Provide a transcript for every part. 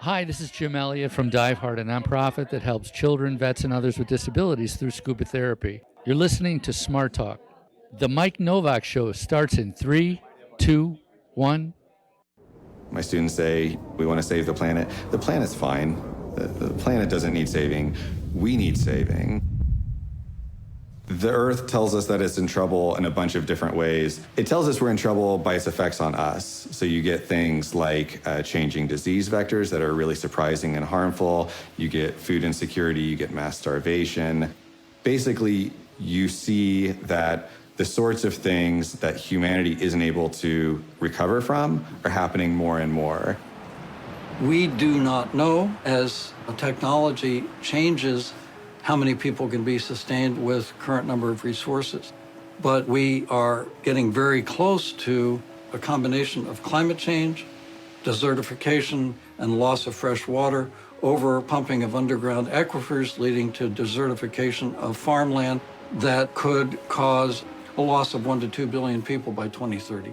Hi, this is Jim Elliott from Dive Hard, a nonprofit that helps children, vets, and others with disabilities through scuba therapy. You're listening to Smart Talk. The Mike Nowak Show starts in 3, 2, 1. My students say, we want to save the planet. The planet's fine. The planet doesn't need saving. We need saving. The Earth tells us that it's in trouble in a bunch of different ways. It tells us we're in trouble by its effects on us. So you get things like changing disease vectors that are really surprising and harmful. You get food insecurity, you get mass starvation. Basically, you see that the sorts of things that humanity isn't able to recover from are happening more and more. We do not know, as technology changes, how many people can be sustained with current number of resources. But we are getting very close to a combination of climate change, desertification, and loss of fresh water, over-pumping of underground aquifers leading to desertification of farmland that could cause a loss of 1 to 2 billion people by 2030.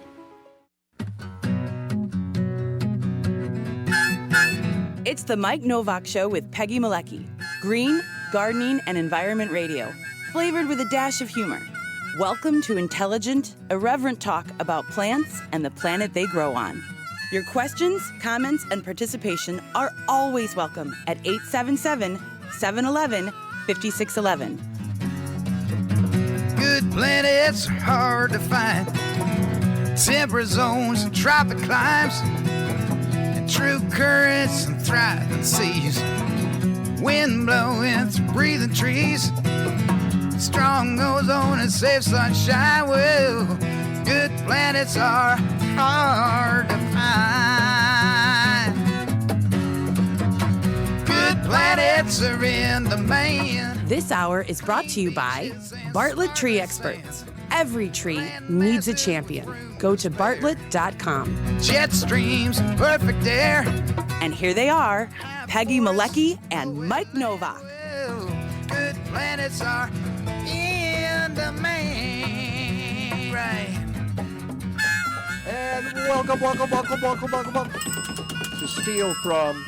It's the Mike Nowak Show with Peggy Malecki. Green, gardening, and environment radio, flavored with a dash of humor. Welcome to intelligent, irreverent talk about plants and the planet they grow on. Your questions, comments, and participation are always welcome at 877-711-5611. Good planets are hard to find. Temperate zones and tropic climes, and true currents and thriving seas. Wind blowing through breathing trees, strong ozone and safe sunshine. Well, good planets are hard to find. Good planets are in demand. This hour is brought to you by Bartlett Tree Experts. Every tree needs a champion. Go to bartlett.com. Jet streams, perfect air. And here they are, Peggy Malecki and Mike Nowak. Good planets are in demand. Right. And welcome to steal from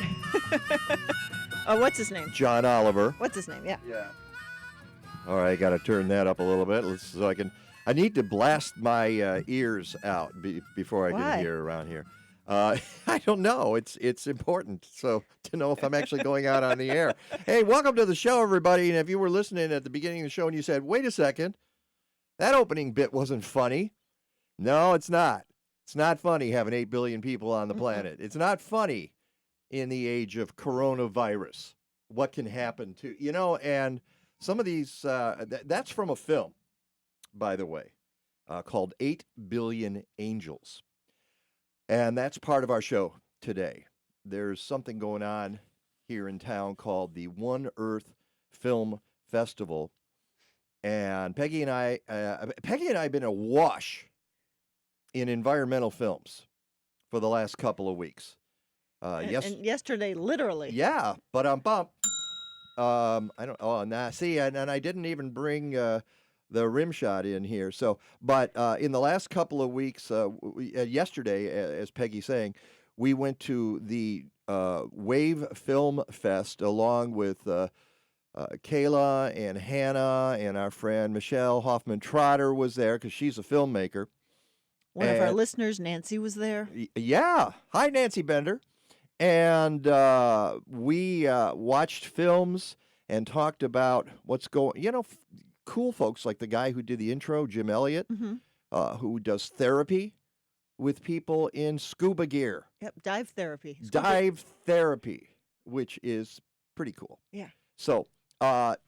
what's his name? John Oliver. What's his name? Yeah. All right, I got to turn that up a little bit so I need to blast my ears out before I get here around here. I don't know. It's important to know if I'm actually going out on the air. Hey, welcome to the show, everybody. And if you were listening at the beginning of the show and you said, wait a second, that opening bit wasn't funny. No, it's not. It's not funny having 8 billion people on the planet. It's not funny in the age of coronavirus. What can happen to, and some of these, that's from a film, by the way, called 8 Billion Angels. And that's part of our show today. There's something going on here in town called the One Earth Film Festival. And Peggy and I have been awash in environmental films for the last couple of weeks. And yesterday, literally. Yeah, but I didn't even bring the rim shot in here. So, but in the last couple of weeks, yesterday, as Peggy's saying, we went to the Wave Film Fest along with Kale and Hannah, and our friend Michelle Hoffman-Trotter was there because she's a filmmaker. One of our listeners, Nancy, was there. Yeah. Hi, Nancy Bender. And we watched films and talked about what's going, cool folks like the guy who did the intro, Jim Elliott, who does therapy with people in scuba gear. Yep, dive therapy. Dive therapy, which is pretty cool. Yeah. So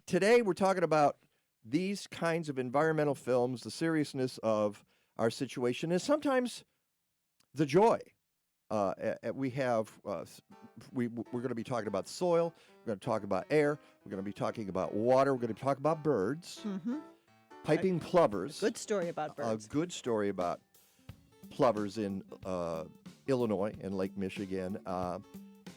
today we're talking about these kinds of environmental films, the seriousness of our situation, and sometimes the joy. We have, we're going to be talking about soil, we're going to talk about air, we're going to be talking about water, we're going to talk about birds, piping plovers. Good story about birds. A good story about plovers in Illinois and Lake Michigan.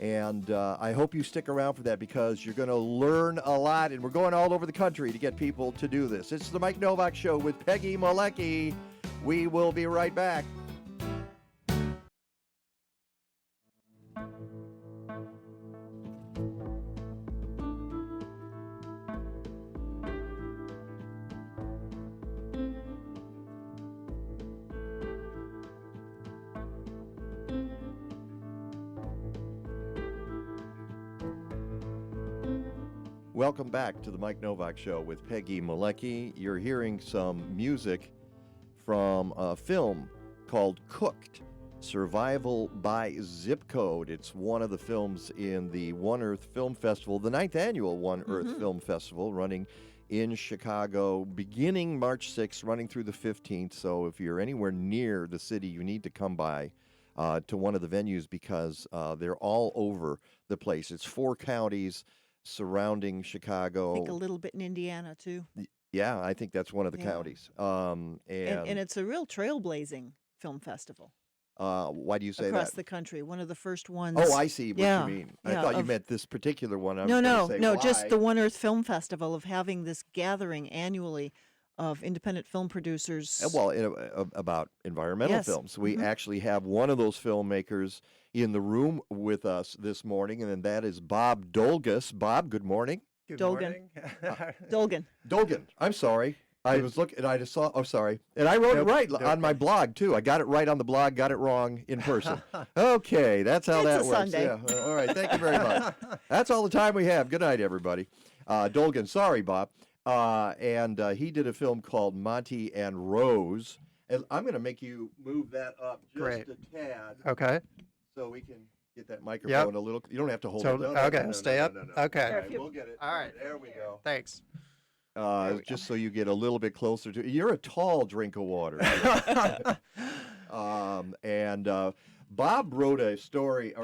And I hope you stick around for that because you're going to learn a lot, and we're going all over the country to get people to do this. It's the Mike Nowak Show with Peggy Malecki. We will be right back. Welcome back to the Mike Nowak Show with Peggy Malecki. You're hearing some music from a film called Cooked, Survival by Zip Code. It's one of the films in the One Earth Film Festival, the 9th annual One Earth Film Festival, running in Chicago, beginning March 6th, running through the 15th. So if you're anywhere near the city, you need to come by to one of the venues because they're all over the place. It's 4 counties surrounding Chicago. I think a little bit in Indiana, too. Yeah, I think that's one of the counties. And it's a real trailblazing film festival. Why do you say across that? the country, one of the first ones. Oh, I see what you mean. I thought you meant this particular one. No, just the One Earth Film Festival, of having this gathering annually of independent film producers. Well, about environmental films. We actually have one of those filmmakers in the room with us this morning, and that is Bob Dolgan. Bob, good morning. Good Dolgan. morning. Dolgan. I'm sorry. I was looking, and I just saw. Oh, sorry. And I wrote it right on my blog too. I got it right on the blog. Got it wrong in person. Okay, that's how that It's a works. Sunday. Yeah. All right. Thank you very much. That's all the time we have. Good night, everybody. Dolgan. Sorry, Bob. And he did a film called Monty and Rose. And I'm going to make you move that up just a tad. Okay. So we can get that microphone a little. You don't have to hold it. Okay. Stay up. Okay. All right, we'll get it. All right. There we go. Thanks. Just so you get a little bit closer to. You're a tall drink of water. Bob wrote a story,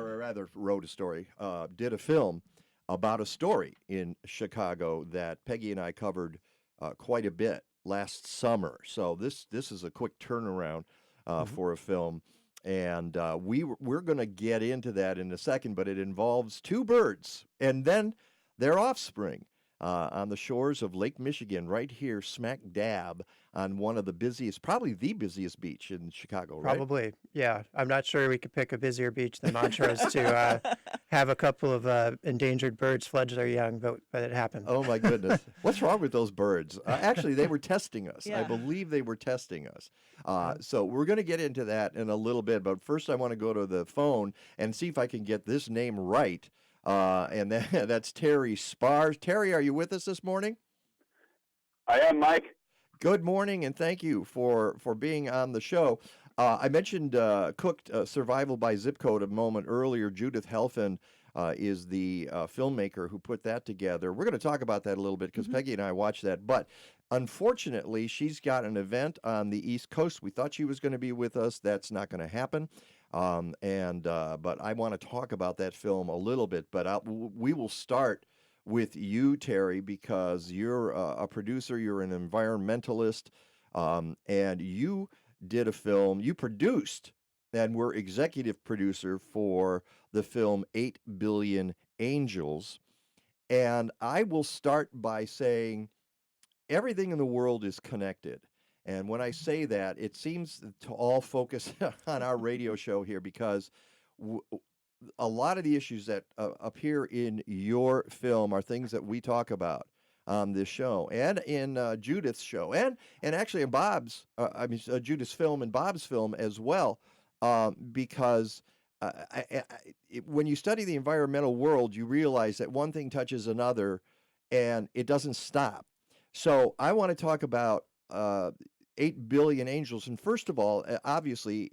did a film about a story in Chicago that Peggy and I covered quite a bit last summer. So this is a quick turnaround for a film, and we're going to get into that in a second. But it involves 2 birds and then their offspring. On the shores of Lake Michigan, right here, smack dab on one of the busiest, probably the busiest beach in Chicago, right? Probably, yeah. I'm not sure we could pick a busier beach than Montrose to have a couple of endangered birds fledge their young, but it happened. Oh, my goodness. What's wrong with those birds? Actually, they were testing us. Yeah. I believe they were testing us. So we're going to get into that in a little bit, but first I want to go to the phone and see if I can get this name right. And that's Terry Spahr. Terry, are you with us this morning? I am, Mike. Good morning, and thank you for being on the show. I mentioned Cooked, Survival by Zip Code a moment earlier. Judith Helfand is the filmmaker who put that together. We're going to talk about that a little bit because Peggy and I watched that. But unfortunately, she's got an event on the East Coast. We thought she was going to be with us. That's not going to happen. But I want to talk about that film a little bit. But we will start with you, Terry, because you're a producer. You're an environmentalist, and you did a film. You produced and were executive producer for the film 8 Billion Angels. And I will start by saying everything in the world is connected. And when I say that, it seems to all focus on our radio show here because a lot of the issues that appear in your film are things that we talk about on this show and in Judith's show and actually in Bob's, Judith's film and Bob's film as well, because when you study the environmental world, you realize that one thing touches another and it doesn't stop. So I want to talk about 8 billion angels. And first of all, obviously,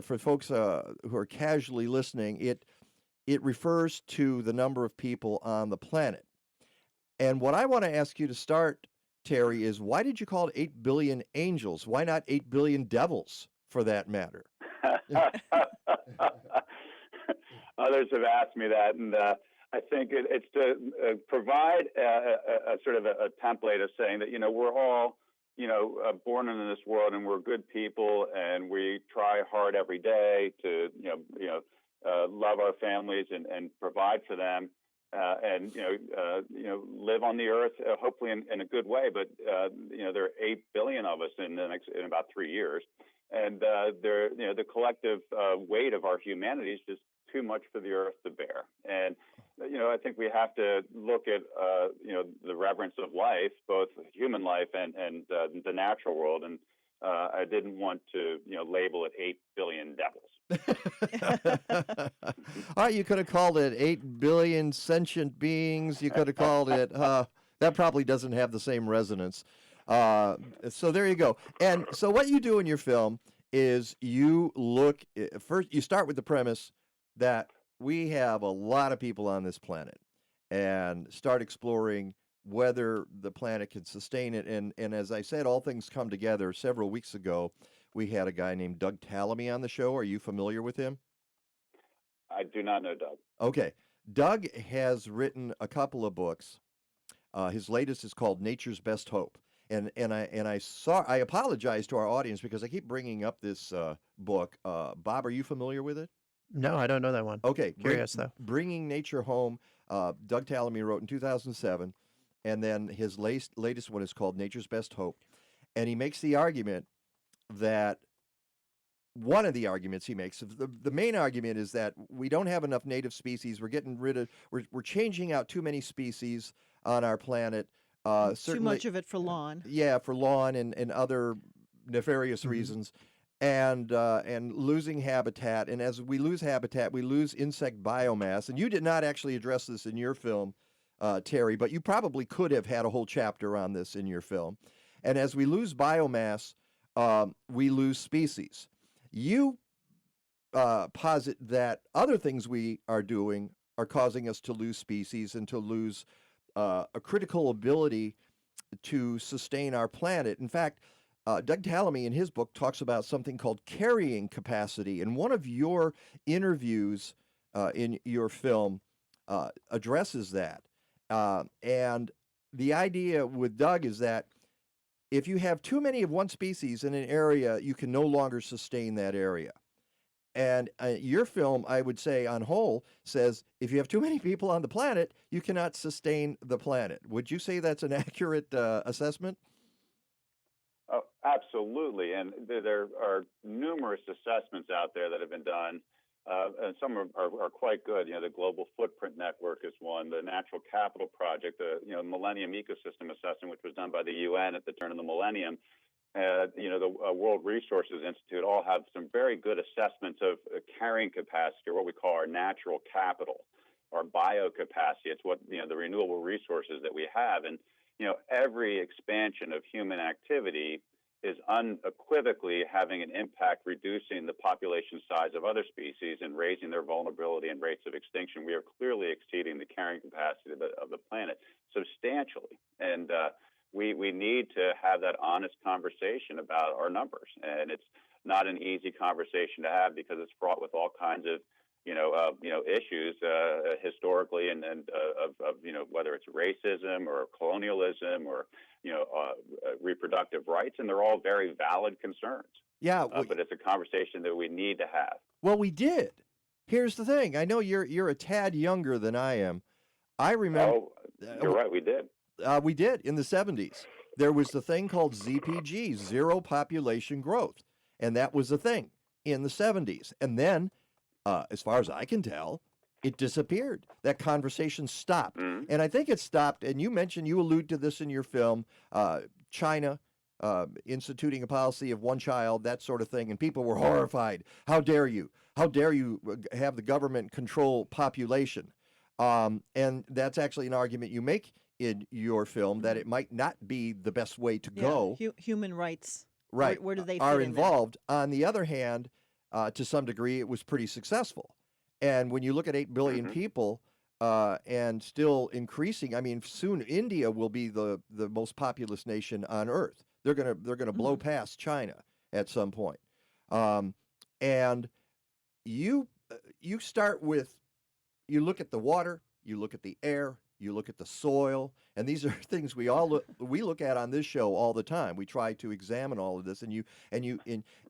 for folks who are casually listening, it refers to the number of people on the planet. And what I want to ask you to start, Terry, is why did you call it 8 billion angels? Why not 8 billion devils, for that matter? Others have asked me that, and I think it's to provide a sort of a template of saying that, we're all, born into this world and we're good people and we try hard every day to, love our families and provide for them. And live on the earth, hopefully in a good way. But there are 8 billion of us in about 3 years, and the collective weight of our humanity is just too much for the earth to bear. And I think we have to look at the reverence of life, both human life and the natural world. And I didn't want to, label it 8 billion devils. All right, you could have called it 8 billion sentient beings. You could have called it, that probably doesn't have the same resonance. So there you go. And so what you do in your film is you look, first, you start with the premise that we have a lot of people on this planet and start exploring whether the planet can sustain it. And as I said, all things come together. Several weeks ago, we had a guy named Doug Tallamy on the show. Are you familiar with him? I do not know Doug. Okay. Doug has written a couple of books. His latest is called Nature's Best Hope. And I apologize to our audience because I keep bringing up this book. Bob, are you familiar with it? No, I don't know that one. Okay. Curious, though. Bringing Nature Home, Doug Tallamy wrote in 2007. And then his latest one is called Nature's Best Hope. And he makes the argument that one of the arguments he makes, the main argument is that we don't have enough native species. We're changing out too many species on our planet. Too much of it for lawn. Yeah, for lawn and other nefarious reasons. And losing habitat. And as we lose habitat, we lose insect biomass. And you did not actually address this in your film, Terry, but you probably could have had a whole chapter on this in your film. And as we lose biomass, we lose species. You posit that other things we are doing are causing us to lose species and to lose a critical ability to sustain our planet. In fact, Doug Tallamy in his book talks about something called carrying capacity. And one of your interviews in your film addresses that. And the idea with Doug is that if you have too many of one species in an area, you can no longer sustain that area. And your film, I would say, on whole, says if you have too many people on the planet, you cannot sustain the planet. Would you say that's an accurate assessment? Oh, absolutely. And there are numerous assessments out there that have been done. And some are quite good. The Global Footprint Network is one. The Natural Capital Project, the Millennium Ecosystem Assessment, which was done by the UN at the turn of the millennium. The World Resources Institute all have some very good assessments of carrying capacity, or what we call our natural capital, our biocapacity. It's what the renewable resources that we have, and every expansion of human activity is unequivocally having an impact reducing the population size of other species and raising their vulnerability and rates of extinction. We are clearly exceeding the carrying capacity of the planet substantially. And we need to have that honest conversation about our numbers. And it's not an easy conversation to have because it's fraught with all kinds of issues historically, and of whether it's racism or colonialism or reproductive rights, and they're all very valid concerns. Yeah, but it's a conversation that we need to have. Well, we did. Here's the thing. I know you're a tad younger than I am. I remember. Oh, you're right. We did. We did in the 70s. There was the thing called ZPG, zero population growth, and that was the thing in the 70s. And then, as far as I can tell, it disappeared. That conversation stopped. Mm-hmm. And I think it stopped, and you allude to this in your film, China instituting a policy of one child, that sort of thing, and people were horrified. How dare you? How dare you have the government control population? And that's actually an argument you make in your film, that it might not be the best way to go. Human rights. Right. Where do they are fit involved? On the other hand, to some degree, it was pretty successful. And when you look at 8 billion mm-hmm. people and still increasing, I mean, soon India will be the most populous nation on Earth. They're gonna blow past China at some point. And you start with, you look at the water, you look at the air, you look at the soil, and these are things we look at on this show all the time. We try to examine all of this, and you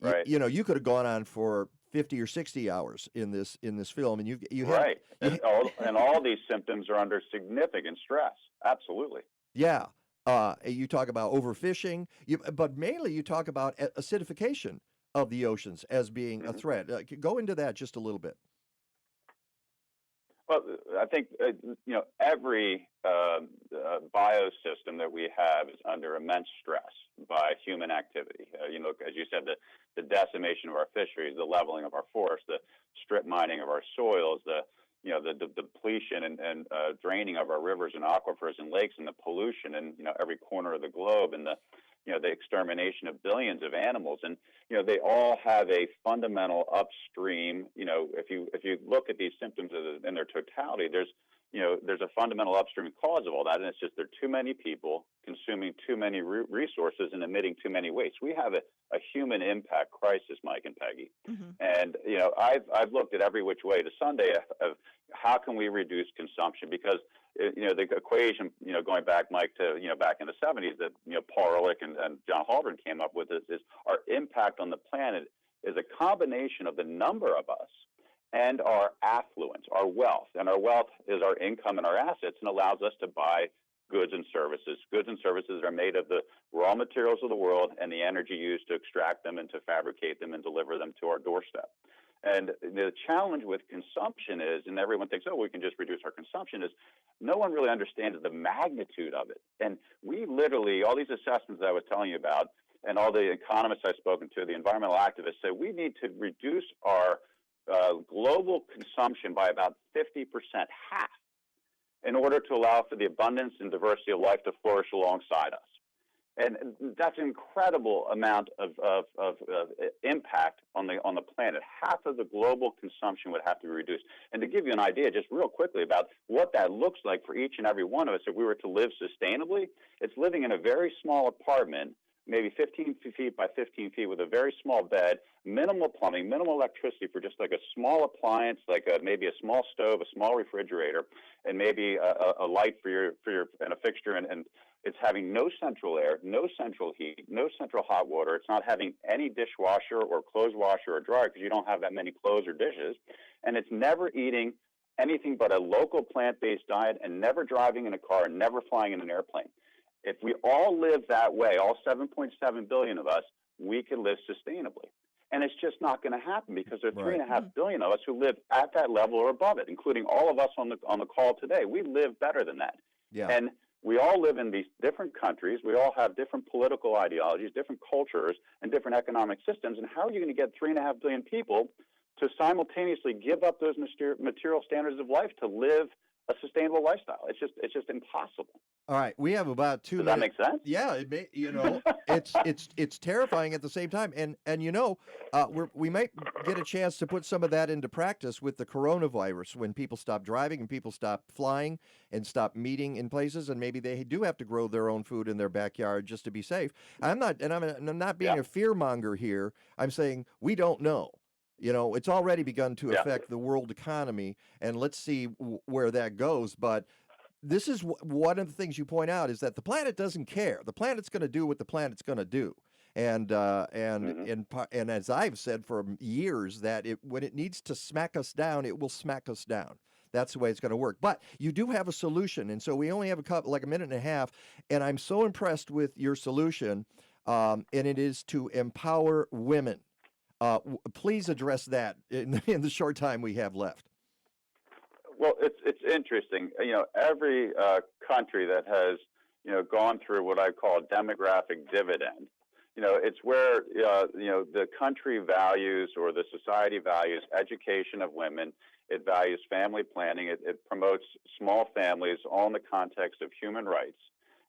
right. You could have gone on for 50 or 60 hours in this film, and you right, and all these symptoms are under significant stress. Absolutely. Yeah. You talk about overfishing, but mainly you talk about acidification of the oceans as being a threat. Go into that just a little bit. Well, I think every biosystem that we have is under immense stress by human activity. As you said, the decimation of our fisheries, the leveling of our forests, the strip mining of our soils, the depletion and draining of our rivers and aquifers and lakes, and the pollution in every corner of the globe, and the extermination of billions of animals, and they all have a fundamental upstream. If you look at these symptoms in their totality, there's a fundamental upstream cause of all that, and it's just there are too many people consuming too many resources and emitting too many wastes. We have a human impact crisis, Mike and Peggy. Mm-hmm. And I've looked at every which way to Sunday of how can we reduce consumption, because the equation, going back, Mike, to back in the 70s that Paul Ehrlich and John Haldeman came up with is our impact on the planet is a combination of the number of us and our affluence, our wealth. And our wealth is our income and our assets, and allows us to buy goods and services that are made of the raw materials of the world and the energy used to extract them and to fabricate them and deliver them to our doorstep. And the challenge with consumption is, and everyone thinks, oh, we can just reduce our consumption, is no one really understands the magnitude of it. And we literally, all these assessments that I was telling you about, and all the economists I've spoken to, the environmental activists, say we need to reduce our global consumption by about 50%, half, in order to allow for the abundance and diversity of life to flourish alongside us. And that's an incredible amount of impact on the planet. Half of the global consumption would have to be reduced. And to give you an idea, just real quickly, about what that looks like for each and every one of us if we were to live sustainably, it's living in a very small apartment, maybe 15 feet by 15 feet, with a very small bed, minimal plumbing, minimal electricity for just like a small appliance, like maybe a small stove, a small refrigerator, and maybe a light for your and a fixture, and it's having no central air, no central heat, no central hot water. It's not having any dishwasher or clothes washer or dryer because you don't have that many clothes or dishes, and it's never eating anything but a local plant-based diet, and never driving in a car, and never flying in an airplane. If we all live that way, all 7.7 billion of us, we can live sustainably. And it's just not going to happen because there are 3.5 billion of us who live at that level or above it, including all of us on the call today. We live better than that. Yeah. And we all live in these different countries. We all have different political ideologies, different cultures, and different economic systems. And how are you going to get 3.5 billion people to simultaneously give up those material standards of life to live a sustainable lifestyle? It's just impossible. All right, we have about 2 minutes. minutes. Does that make sense? Yeah, it may, it's terrifying at the same time, and we might get a chance to put some of that into practice with the coronavirus when people stop driving and people stop flying and stop meeting in places, and maybe they do have to grow their own food in their backyard just to be safe. I'm not being a fearmonger here. I'm saying we don't know. It's already begun to affect the world economy, and let's see where that goes. But this is one of the things you point out, is that the planet doesn't care. The planet's going to do what the planet's going to do. And as I've said for years, that when it needs to smack us down, it will smack us down. That's the way it's going to work. But you do have a solution, and so we only have a minute and a half, and I'm so impressed with your solution, and it is to empower women. Please address that in the short time we have left. Well, it's interesting. Every country that has gone through what I call a demographic dividend, it's where the country values, or the society values, education of women. It values family planning. It promotes small families, all in the context of human rights.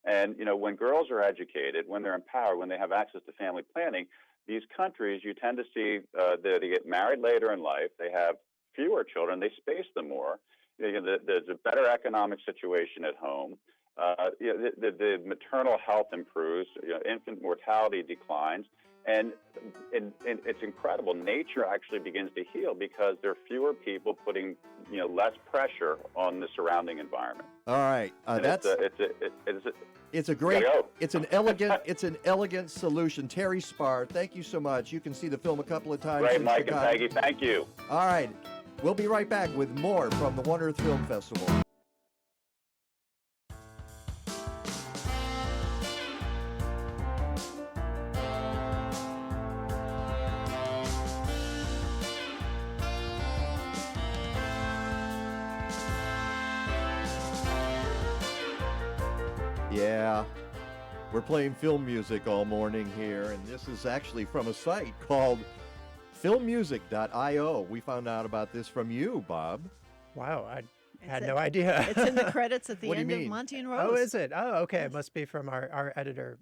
And when girls are educated, when they're empowered, when they have access to family planning, these countries, you tend to see that they get married later in life. They have fewer children. They space them more. There's a better economic situation at home. The maternal health improves. Infant mortality declines. And it's incredible. Nature actually begins to heal because there are fewer people putting less pressure on the surrounding environment. All right, it's an elegant solution. Terry Spahr, thank you so much. You can see the film a couple of times. Great, Mike and Peggy, thank you. All right, we'll be right back with more from the One Earth Film Festival. Yeah, we're playing film music all morning here, and this is actually from a site called filmmusic.io. We found out about this from you, Bob. Wow, I had no idea. It's in the credits at the What do you end of mean? Monty and Rose. Oh, is it? Oh, okay. It must be from our editor.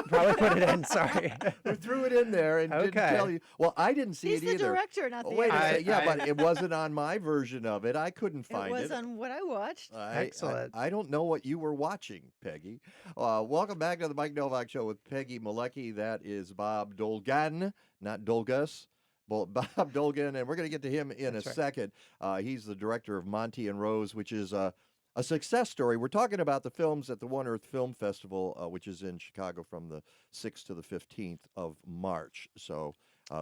Probably put it in. Sorry. We threw it in there and didn't tell you. Well, I didn't see He's it the either. director, not the Wait a editor. second. Yeah, but it wasn't on my version of it. I couldn't find it. It was on what I watched. Excellent. I don't know what you were watching, Peggy. Welcome back to the Mike Nowak Show with Peggy Malecki. That is Bob Dolgan, not Dolgus. Bob Dolgan, and we're going to get to him in a second. He's the director of Monty and Rose, which is a success story. We're talking about the films at the One Earth Film Festival, which is in Chicago from the 6th to the 15th of March. So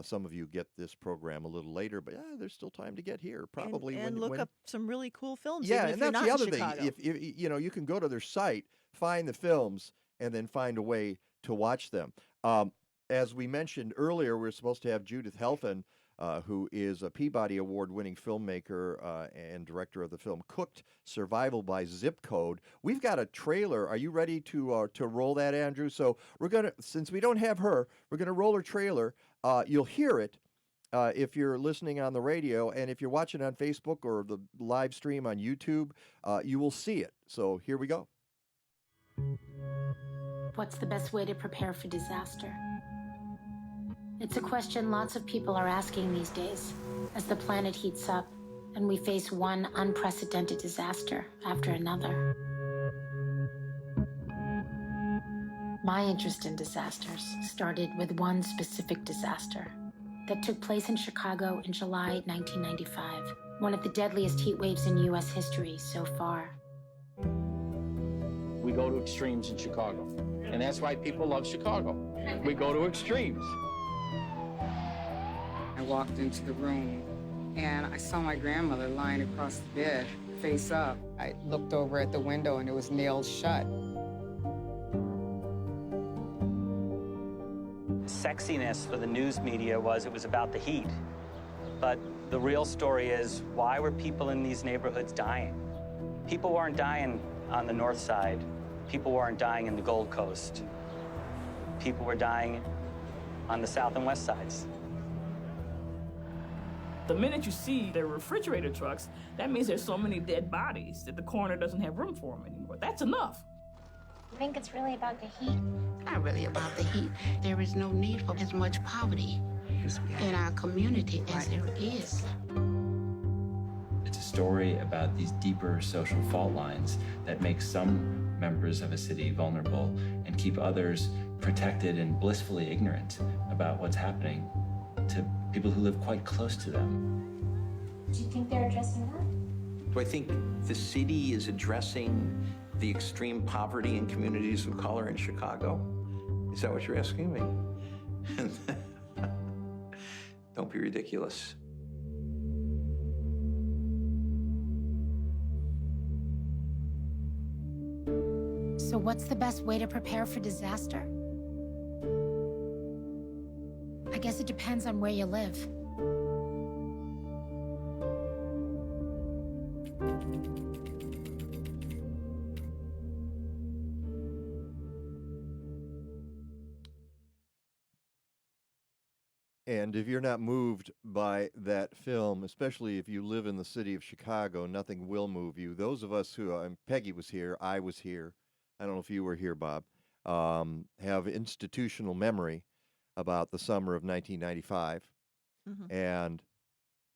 some of you get this program a little later, but there's still time to get here. Probably and look up some really cool films. Yeah, even if and you're that's not the other in Chicago. thing. If you can go to their site, find the films, and then find a way to watch them. As we mentioned earlier, we're supposed to have Judith Helfen, who is a Peabody Award-winning filmmaker and director of the film Cooked: Survival by Zip Code. We've got a trailer. Are you ready to roll that, Andrew? So we're gonna, since we don't have her, we're gonna roll her trailer. You'll hear it if you're listening on the radio, and if you're watching on Facebook or the live stream on YouTube, you will see it. So here we go. What's the best way to prepare for disaster? It's a question lots of people are asking these days as the planet heats up and we face one unprecedented disaster after another. My interest in disasters started with one specific disaster that took place in Chicago in July 1995, one of the deadliest heat waves in U.S. history so far. We go to extremes in Chicago, and that's why people love Chicago. We go to extremes. I walked into the room and I saw my grandmother lying across the bed, face up. I looked over at the window and it was nailed shut. Sexiness for the news media was it was about the heat. But the real story is, why were people in these neighborhoods dying? People weren't dying on the north side. People weren't dying in the Gold Coast. People were dying on the south and west sides. The minute you see the refrigerator trucks, that means there's so many dead bodies that the coroner doesn't have room for them anymore. That's enough. I think it's really about the heat. Not really about the heat. There is no need for as much poverty in our community as there is. It's a story about these deeper social fault lines that make some members of a city vulnerable and keep others protected and blissfully ignorant about what's happening to people who live quite close to them. Do you think they're addressing that? Do I think the city is addressing the extreme poverty in communities of color in Chicago? Is that what you're asking me? Don't be ridiculous. So what's the best way to prepare for disaster? I guess it depends on where you live. And if you're not moved by that film, especially if you live in the city of Chicago, nothing will move you. Those of us who, Peggy was here, I was here, I don't know if you were here, Bob, have institutional memory about the summer of 1995. Mm-hmm. And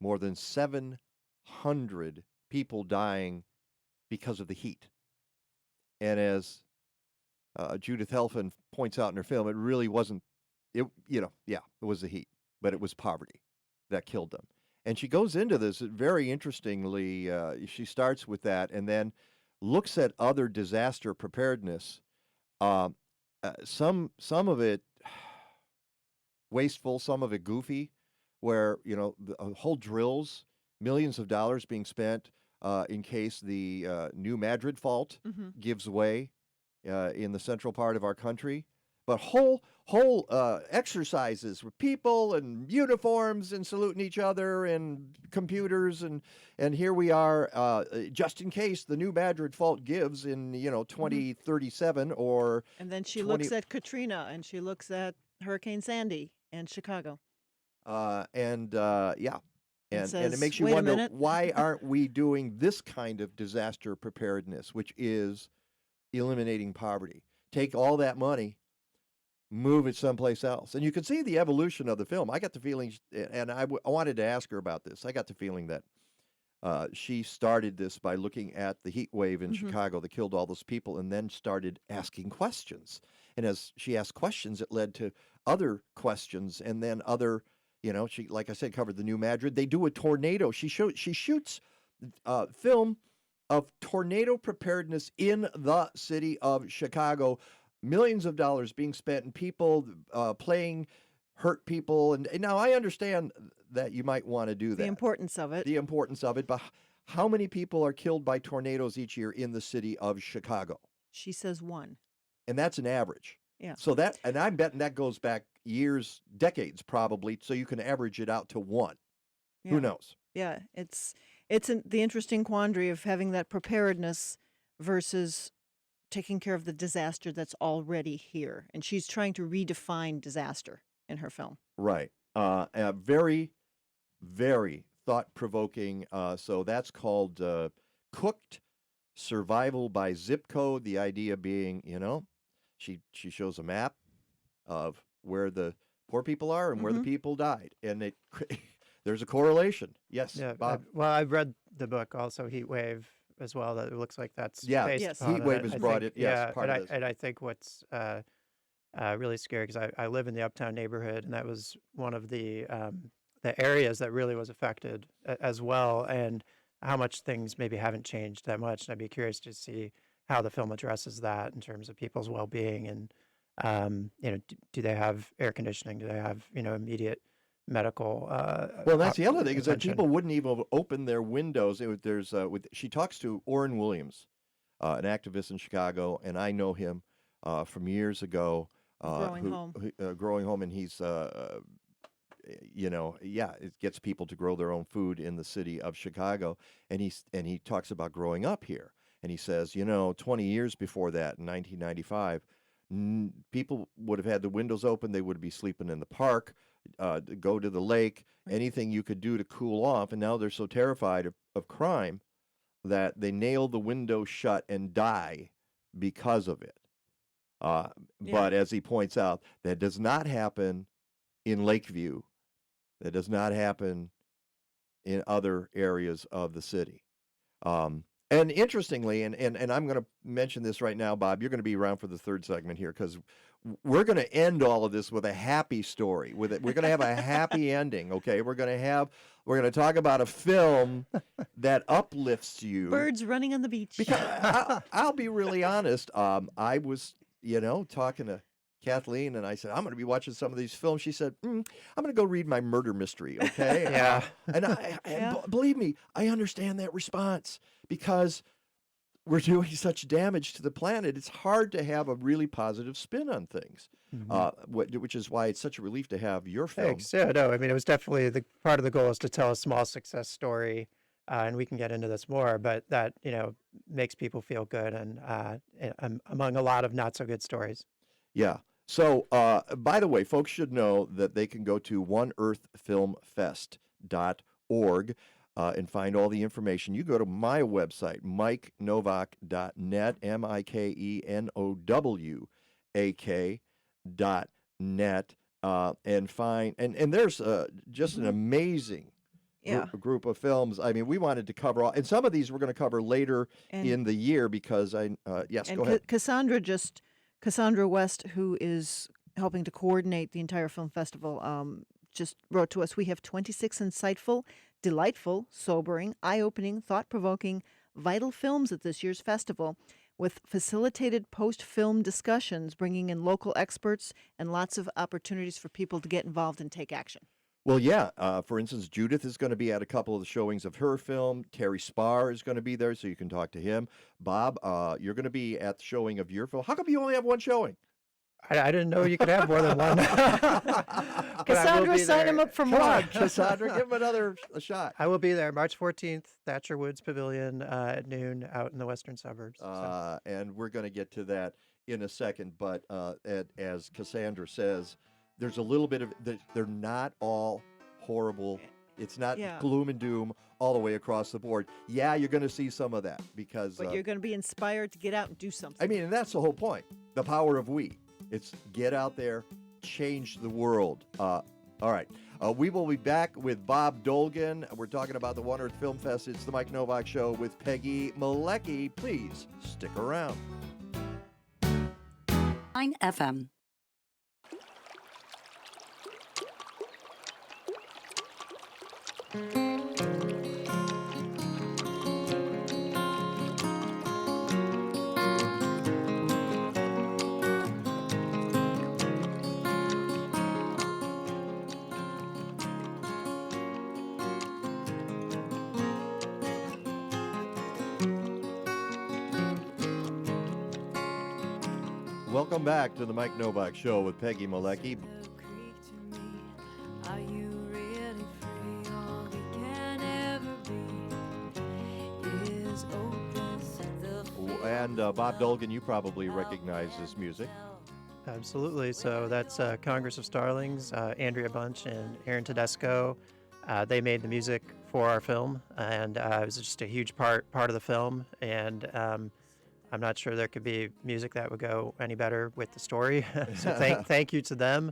more than 700 people dying because of the heat. And as Judith Helfen points out in her film, it really wasn't, it was the heat, but it was poverty that killed them. And she goes into this very interestingly. She starts with that and then looks at other disaster preparedness. Some of it wasteful, some of it goofy, where whole drills, millions of dollars being spent in case the New Madrid fault gives way in the central part of our country. but whole exercises with people and uniforms and saluting each other and computers and here we are just in case the new Madrid fault gives in 2037 or And then she 20 looks at Katrina and she looks at Hurricane Sandy and Chicago. yeah. And says, it makes you "Wait a wonder, minute." why aren't we doing this kind of disaster preparedness, which is eliminating poverty? Take all that money, move it someplace else. And you can see the evolution of the film. I got the feeling, and I wanted to ask her about this. I got the feeling that she started this by looking at the heat wave in Chicago that killed all those people and then started asking questions. And as she asked questions, it led to other questions and then other, she, like I said, covered the new Madrid. They do a tornado. She shoots film of tornado preparedness in the city of Chicago. Millions of dollars being spent and people playing hurt people. And now I understand that you might want to do that. The importance of it. The importance of it. But how many people are killed by tornadoes each year in the city of Chicago? She says 1. And that's an average. Yeah. So and I'm betting that goes back years, decades probably, so you can average it out to 1. Yeah. Who knows? Yeah, it's the interesting quandary of having that preparedness versus taking care of the disaster that's already here. And she's trying to redefine disaster in her film. Right. Very, very thought-provoking. So that's called Cooked Survival by Zip Code. The idea being, she shows a map of where the poor people are and where the people died. And there's a correlation. Yes, Yeah, Bob. I've read the book also, Heat Wave, as well. That it looks like that's based Yes. upon Heat Wave it. has I brought think, it. Yes, yeah, part and of this. I think what's really scary because I live in the Uptown neighborhood, and that was one of the areas that really was affected as well, and how much things maybe haven't changed that much. And I'd be curious to see how the film addresses that in terms of people's well-being and do they have air conditioning? Do they have immediate medical? Well, that's the other thing is that attention? people wouldn't even open their windows. She talks to Orrin Williams, an activist in Chicago, and I know him from years ago. Growing Home. Growing Home, and he's it gets people to grow their own food in the city of Chicago, and he talks about growing up here, and he says 20 years before that, in 1995. People would have had the windows open. They would be sleeping in the park, go to the lake, anything you could do to cool off. And now they're so terrified of crime that they nail the window shut and die because of it. But as he points out, that does not happen in Lakeview. That does not happen in other areas of the city. And interestingly, and I'm going to mention this right now, Bob, you're going to be around for the third segment here because we're going to end all of this with a happy story. We're going to have a happy ending, okay? We're going to talk about a film that uplifts you. Birds running on the beach. Because I'll be really honest. I was, talking to Kathleen, and I said, I'm going to be watching some of these films. She said, I'm going to go read my murder mystery, okay? Yeah. And believe me, I understand that response because we're doing such damage to the planet. It's hard to have a really positive spin on things, which is why it's such a relief to have your film. Thanks. Yeah, no, I mean, it was definitely part of the goal is to tell a small success story, and we can get into this more, but that, makes people feel good and among a lot of not so good stories. Yeah. So, by the way, folks should know that they can go to oneearthfilmfest.org and find all the information. You go to my website, mikenovak.net, MikeNowak.net, and find, and there's just an amazing group of films. I mean, we wanted to cover all, and some of these we're going to cover later in the year because yes, go ahead. Cassandra West, who is helping to coordinate the entire film festival, just wrote to us, we have 26 insightful, delightful, sobering, eye-opening, thought-provoking, vital films at this year's festival with facilitated post-film discussions, bringing in local experts and lots of opportunities for people to get involved and take action. Well, yeah. For instance, Judith is going to be at a couple of the showings of her film. Terry Spahr is going to be there, so you can talk to him. Bob, you're going to be at the showing of your film. How come you only have one showing? I didn't know you could have more than one. Cassandra, sign him up for more. Come on, Cassandra, give him a shot. I will be there March 14th, Thatcher Woods Pavilion at noon out in the western suburbs. And we're going to get to that in a second. But as Cassandra says, there's a little bit of, they're not all horrible. It's not gloom and doom all the way across the board. Yeah, you're going to see some of that because... But you're going to be inspired to get out and do something. I mean, and that's the whole point. The power of we. It's get out there, change the world. All right. We will be back with Bob Dolgan. We're talking about the One Earth Film Fest. It's the Mike Nowak Show with Peggy Malecki. Please stick around. 9 FM. Welcome back to the Mike Nowak Show with Peggy Malecki. And Bob Dolgan, you probably recognize this music. Absolutely. So that's Congress of Starlings, Andrea Bunch and Aaron Tedesco. They made the music for our film, and it was just a huge part of the film. And I'm not sure there could be music that would go any better with the story. So thank you to them.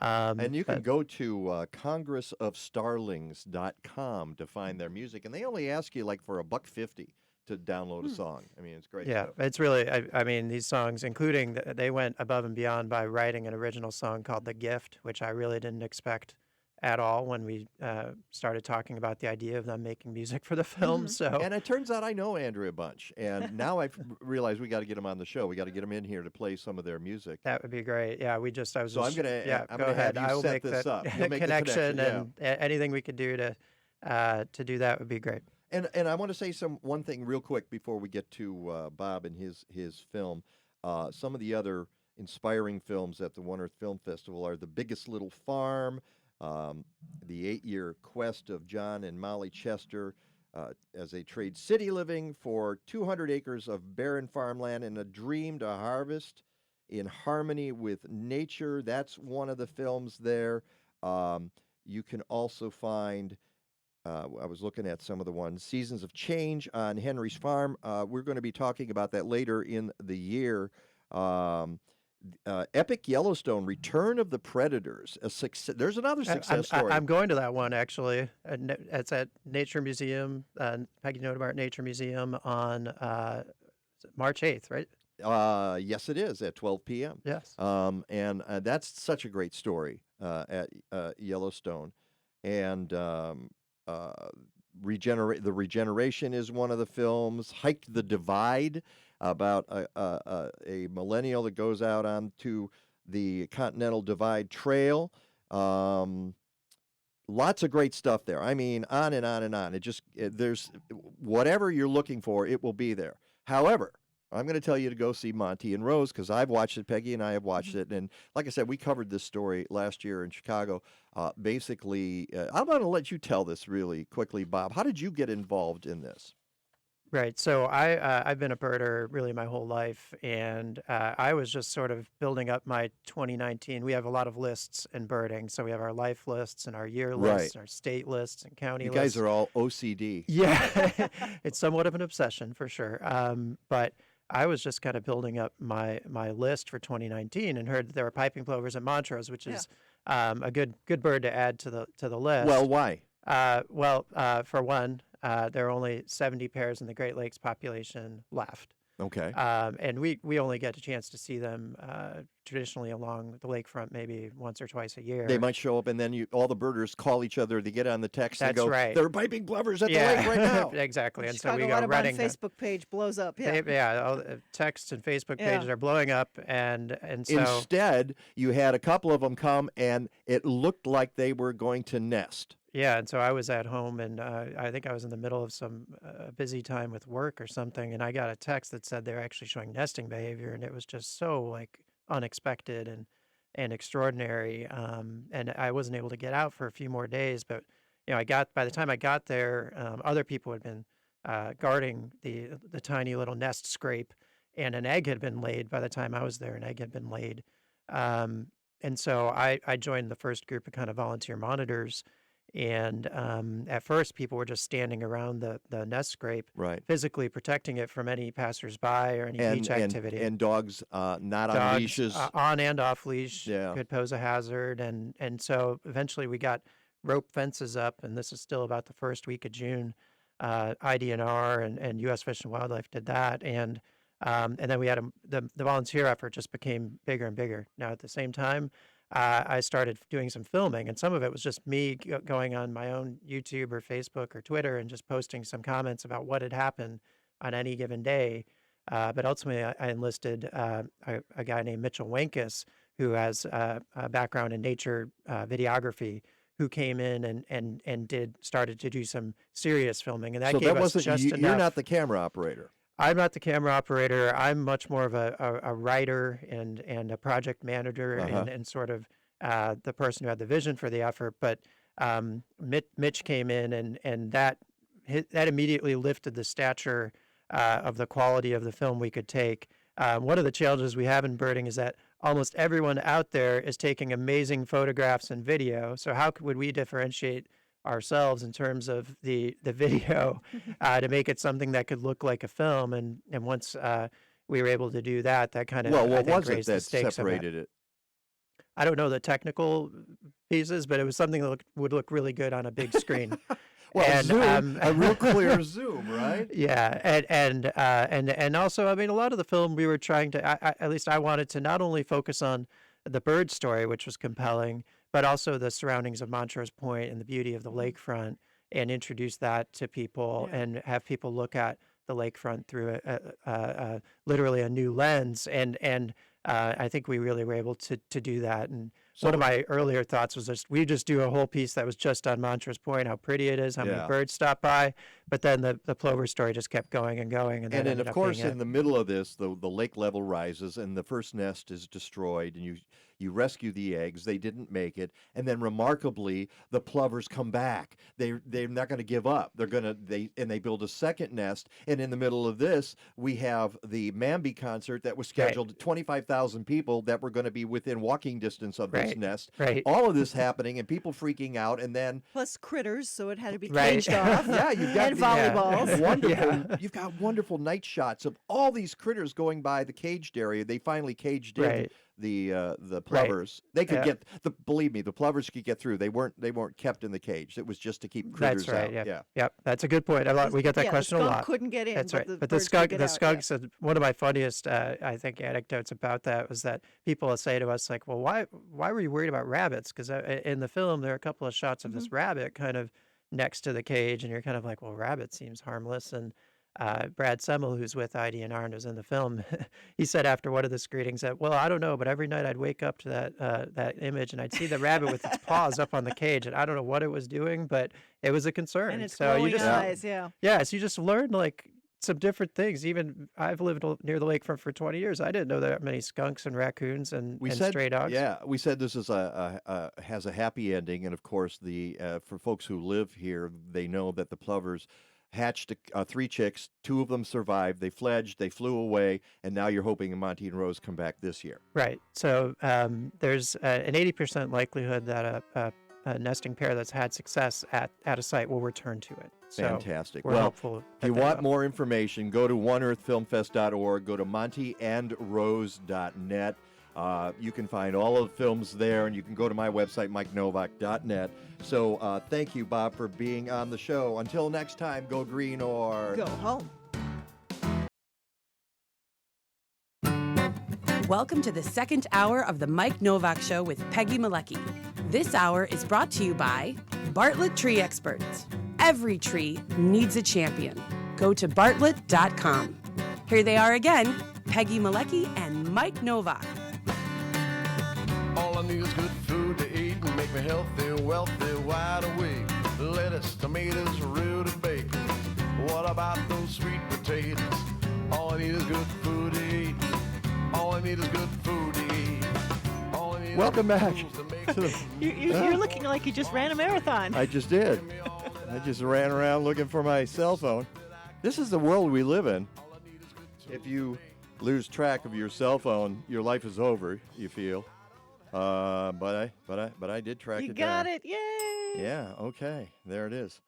And you can go to congressofstarlings.com to find their music, and they only ask you like for $1.50 to download a song. I mean, it's great. Yeah, stuff. it's really, I mean, these songs, including, they went above and beyond by writing an original song called The Gift, which I really didn't expect at all when we started talking about the idea of them making music for the film. So, and it turns out I know Andrea Bunch, and now I've realized we got to get them on the show. We got to get them in here to play some of their music. That would be great. Yeah, I'm gonna go ahead. Have you set this up. You'll make connection, the and anything we could do to do that would be great. And I want to say one thing real quick before we get to Bob and his film. Some of the other inspiring films at the One Earth Film Festival are The Biggest Little Farm, the 8-year quest of John and Molly Chester as they trade city living for 200 acres of barren farmland and a dream to harvest in harmony with nature. That's one of the films there. You can also find... I was looking at some of the ones. Seasons of Change on Henry's Farm. We're going to be talking about that later in the year. Epic Yellowstone, Return of the Predators. There's another success story. I'm going to that one, actually. It's at Nature Museum, Peggy Nodemart Nature Museum on March 8th, right? Yes, it is, at 12 p.m. Yes. And that's such a great story at Yellowstone. And... The Regeneration is one of the films. Hiked the Divide, about a millennial that goes out onto the Continental Divide Trail. Lots of great stuff there. I mean, on and on and on. There's whatever you're looking for, it will be there. However, I'm going to tell you to go see Monty and Rose because I've watched it. Peggy and I have watched it. And like I said, we covered this story last year in Chicago. Basically, I'm going to let you tell this really quickly, Bob. How did you get involved in this? Right. So I've been a birder really my whole life, and I was just sort of building up my 2019. We have a lot of lists in birding. So we have our life lists and our year lists, our state lists and county lists. You guys are all OCD. Yeah. It's somewhat of an obsession for sure. But I was just kind of building up my list for 2019 and heard that there were piping plovers at Montrose, which is a good bird to add to the list. Well, why? For one, there are only 70 pairs in the Great Lakes population left. Okay. And we only get a chance to see them traditionally along the lakefront maybe once or twice a year. They might show up, and then all the birders call each other. They get on the text and That's go, right. there are piping plovers at the lake right now. Exactly. And Chicago so we go running. Facebook page blows up. All the texts and Facebook pages are blowing up, and so instead you had a couple of them come, and it looked like they were going to nest. Yeah, and so I was at home, and I think I was in the middle of some busy time with work or something, and I got a text that said they're actually showing nesting behavior, and it was just so like unexpected and extraordinary. And I wasn't able to get out for a few more days, but by the time I got there, other people had been guarding the tiny little nest scrape, and an egg had been laid by the time I was there. An egg had been laid. And so I joined the first group of kind of volunteer monitors. And at first, people were just standing around the nest scrape, Right. physically protecting it from any passersby or any beach activity. And dogs not on Dogs, leashes. on and off leash, Yeah. could pose a hazard. And so eventually we got rope fences up, and this is still about the first week of June. IDNR and U.S. Fish and Wildlife did that. And then we had the volunteer effort just became bigger and bigger. Now, at the same time, I started doing some filming, and some of it was just me going on my own YouTube or Facebook or Twitter and just posting some comments about what had happened on any given day. But ultimately, I enlisted a guy named Mitchell Wenkus, who has a background in nature videography, who came in and started to do some serious filming, and that So gave that us wasn't just you're enough. not the camera operator. I'm not the camera operator. I'm much more of a writer and a project manager and sort of the person who had the vision for the effort. But Mitch came in and that immediately lifted the stature of the quality of the film we could take. One of the challenges we have in birding is that almost everyone out there is taking amazing photographs and video. So how would we differentiate ourselves in terms of the video to make it something that could look like a film? And once we were able to do that, that kind of What I think was it raised the that stakes of it. separated it? I don't know the technical pieces, but it was something that would look really good on a big screen. Well, And, zoom, a real clear zoom, right? Yeah, and also, I mean, a lot of the film we were trying to, at least I wanted to not only focus on the bird story, which was compelling, but also the surroundings of Montrose Point and the beauty of the lakefront, and introduce that to people and have people look at the lakefront through literally a new lens. And I think we really were able to do that. And one of my earlier thoughts was we just do a whole piece that was just on Montrose Point, how pretty it is, how many birds stop by. But then the plover story just kept going and going. And then, of course, in the middle of this, the lake level rises and the first nest is destroyed, and you rescue the eggs. They didn't make it, and then remarkably, the plovers come back. They're not going to give up. They build a second nest. And in the middle of this, we have the Mamby concert that was scheduled. 25,000 people that were going to be within walking distance of this nest. Right. All of this happening, and people freaking out, and then plus critters, so it had to be Right. caged off. yeah, you've got and volleyballs. Wonderful. You've got wonderful night shots of all these critters going by the caged area. They finally caged in Right. the plovers. They could get believe me, the plovers could get through. They weren't kept in the cage. It was just to keep critters That's right. out. Yeah. Yep. That's a good point. We get that question the a skunk lot. couldn't get in, That's but right. the But birds could get out, skunk said one of my funniest, I think, anecdotes about that was that people say to us like, "Well, why were you worried about rabbits?" Because in the film there are a couple of shots of this rabbit kind of next to the cage, and you're kind of like, "Well, rabbit seems harmless." And Brad Semmel, who's with IDNR and was in the film, he said after one of the screenings that, well, I don't know, but every night I'd wake up to that image and I'd see the rabbit with its paws up on the cage, and I don't know what it was doing, but it was a concern. And its so you glowing just eyes, yeah. Yeah, so you just learn like some different things. Even I've lived near the lakefront for 20 years. I didn't know there were many skunks and raccoons and stray dogs. Yeah, we said this is has a happy ending, and of course, for folks who live here, they know that the plovers hatched 3 chicks. 2 of them survived. They fledged. They flew away, and now you're hoping Monty and Rose come back this year. Right. So there's an 80% likelihood that a nesting pair that's had success at a site will return to it. So Fantastic. We're Well, hopeful if you want more information, go to oneearthfilmfest.org, go to montyandrose.net. You can find all of the films there, and you can go to my website, mikenovak.net. So thank you, Bob, for being on the show. Until next time, go green or go home. Welcome to the second hour of the Mike Nowak Show with Peggy Malecki. This hour is brought to you by Bartlett Tree Experts. Every tree needs a champion. Go to bartlett.com. Here they are again, Peggy Malecki and Mike Nowak. All I need is good food to eat and make me healthy, wealthy, wide awake. Lettuce, tomatoes, root and bacon. What about those sweet potatoes? All I need is good food to eat. All I need is good food to eat. Welcome back. You're looking like you just ran a marathon. I just did. I just ran around looking for my cell phone. This is the world we live in. If you lose track of your cell phone, your life is over, you feel. But I did track You it down. got it. Yay. Yeah, okay. There it is.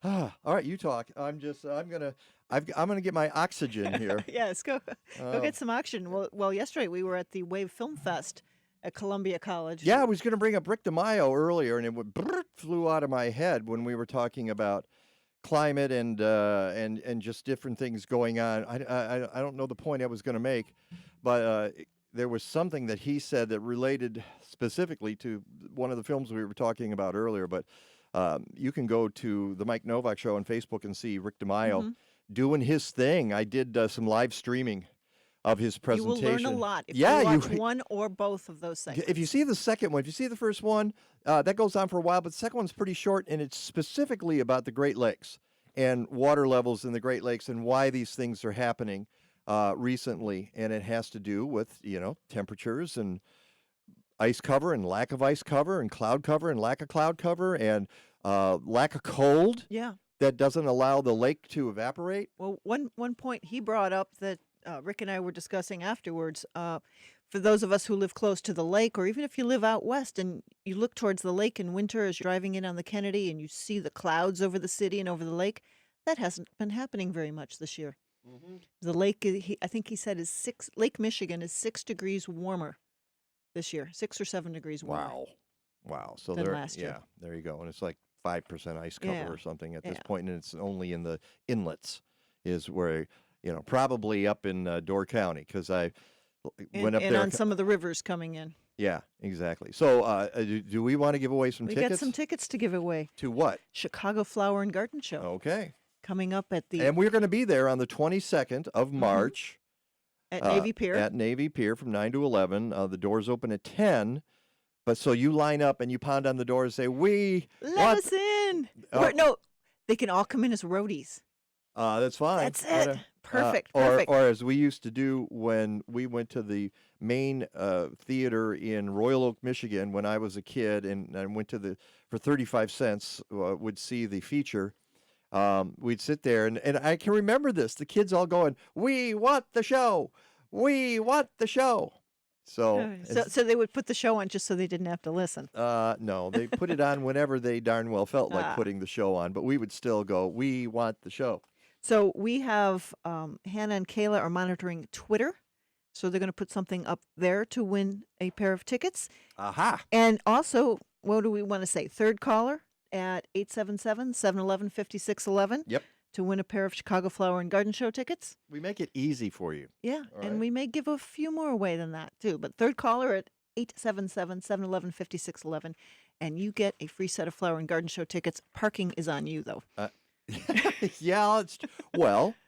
All right, you talk. I'm gonna get my oxygen here. Yes, go get some oxygen. Well, yesterday we were at the Wave Film Fest at Columbia College. Yeah, I was going to bring up Rick DeMaio earlier, and it flew out of my head when we were talking about climate and just different things going on. I don't know the point I was going to make, but there was something that he said that related specifically to one of the films we were talking about earlier. But you can go to the Mike Nowak Show on Facebook and see Rick DeMaio doing his thing. I did some live streaming of his presentation. You will learn a lot if you watch one or both of those segments. If you see the second one, if you see the first one, that goes on for a while, but the second one's pretty short, and it's specifically about the Great Lakes and water levels in the Great Lakes and why these things are happening recently. And it has to do with, temperatures and ice cover and lack of ice cover and cloud cover and lack of cloud cover and lack of cold. Yeah. That doesn't allow the lake to evaporate. Well, one point he brought up that Rick and I were discussing afterwards, for those of us who live close to the lake, or even if you live out west and you look towards the lake in winter as you're driving in on the Kennedy and you see the clouds over the city and over the lake, that hasn't been happening very much this year. The lake, I think he said, Lake Michigan is 6 degrees warmer this year, 6 or 7 degrees warmer. Wow. So than last year. There you go. And it's like 5% ice cover or something at this Yeah. point, and it's only in the inlets is where, probably up in Door County, because I went up and there. on some of the rivers coming in. Yeah, exactly. So do we want to give away some We tickets? got some tickets to give away. To what? Chicago Flower and Garden Show. Okay. Coming up at the... And we're going to be there on the 22nd of March. At Navy Pier. At Navy Pier from 9 to 11. The doors open at 10. But so you line up and you pound on the door and say, Let us in. No, they can all come in as roadies. That's fine. That's it. Perfect. Or as we used to do when we went to the main theater in Royal Oak, Michigan, when I was a kid, and I went to for 35 cents, would see the feature. We'd sit there, and I can remember this. The kids all going, "We want the show. We want the show." So they would put the show on just so they didn't have to listen. No, they put it on whenever they darn well felt like putting the show on, but we would still go, "We want the show." So we have Hannah and Kayla are monitoring Twitter, so they're going to put something up there to win a pair of tickets. Aha! And also, what do we want to say? Third caller at 877-711-5611. Yep. To win a pair of Chicago Flower and Garden Show tickets. We make it easy for you. Yeah, All and right. we may give a few more away than that, too. But third caller at 877-711-5611, and you get a free set of Flower and Garden Show tickets. Parking is on you, though. Yeah,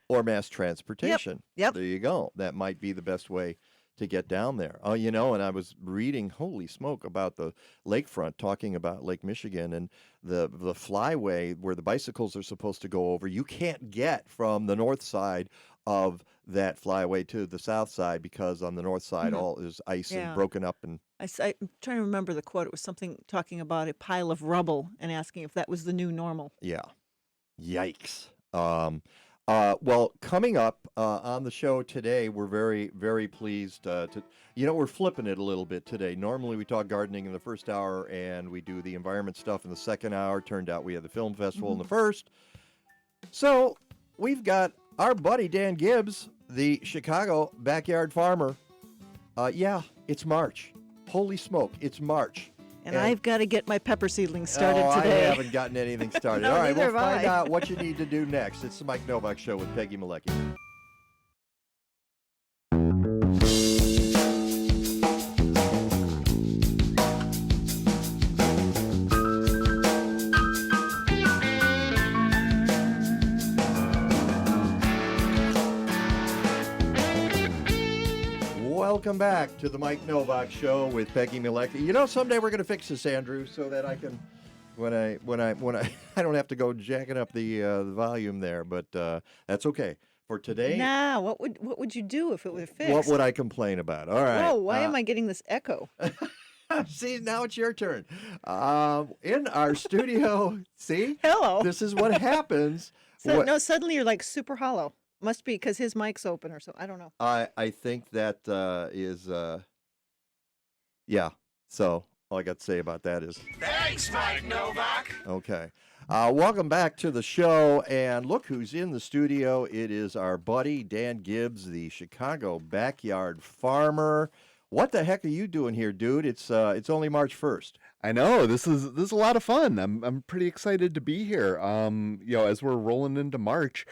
or mass transportation. Yep. There you go. That might be the best way to get down there. Oh, and I was reading, holy smoke, about the lakefront, talking about Lake Michigan and the flyway where the bicycles are supposed to go over. You can't get from the north side of that flyway to the south side because on the north side all is ice and broken up. And I'm trying to remember the quote. It was something talking about a pile of rubble and asking if that was the new normal. yeah, yikes. Well, coming up on the show today, we're very, very pleased we're flipping it a little bit today. Normally we talk gardening in the first hour and we do the environment stuff in the second hour. Turned out we had the film festival in the first. So we've got our buddy Dan Gibbs, the Chicago backyard farmer. It's March. Holy smoke, it's March. And I've got to get my pepper seedlings started today. I haven't gotten anything started. No, All right, we'll neither have find I. out what you need to do next. It's the Mike Nowak Show with Peggy Malecki. Welcome back to the Mike Nowak Show with Peggy Malecki. Someday we're going to fix this, Andrew, so that I can, when I I don't have to go jacking up the volume there, but that's okay. For today, Nah, what would you do if it were fixed? what would I complain about? All right. Whoa, why am I getting this echo? See, now it's your turn. In our studio, see? Hello. This is what happens. So, no, suddenly you're like super hollow. Must be because his mic's open or so. I don't know. I think that is, yeah. So all I got to say about that is Thanks, Mike Nowak. okay. Welcome back to the show, and look who's in the studio. It is our buddy Dan Gibbs, the Chicago backyard farmer. What the heck are you doing here, dude? It's only March 1st. I know this is a lot of fun. I'm pretty excited to be here. As we're rolling into March,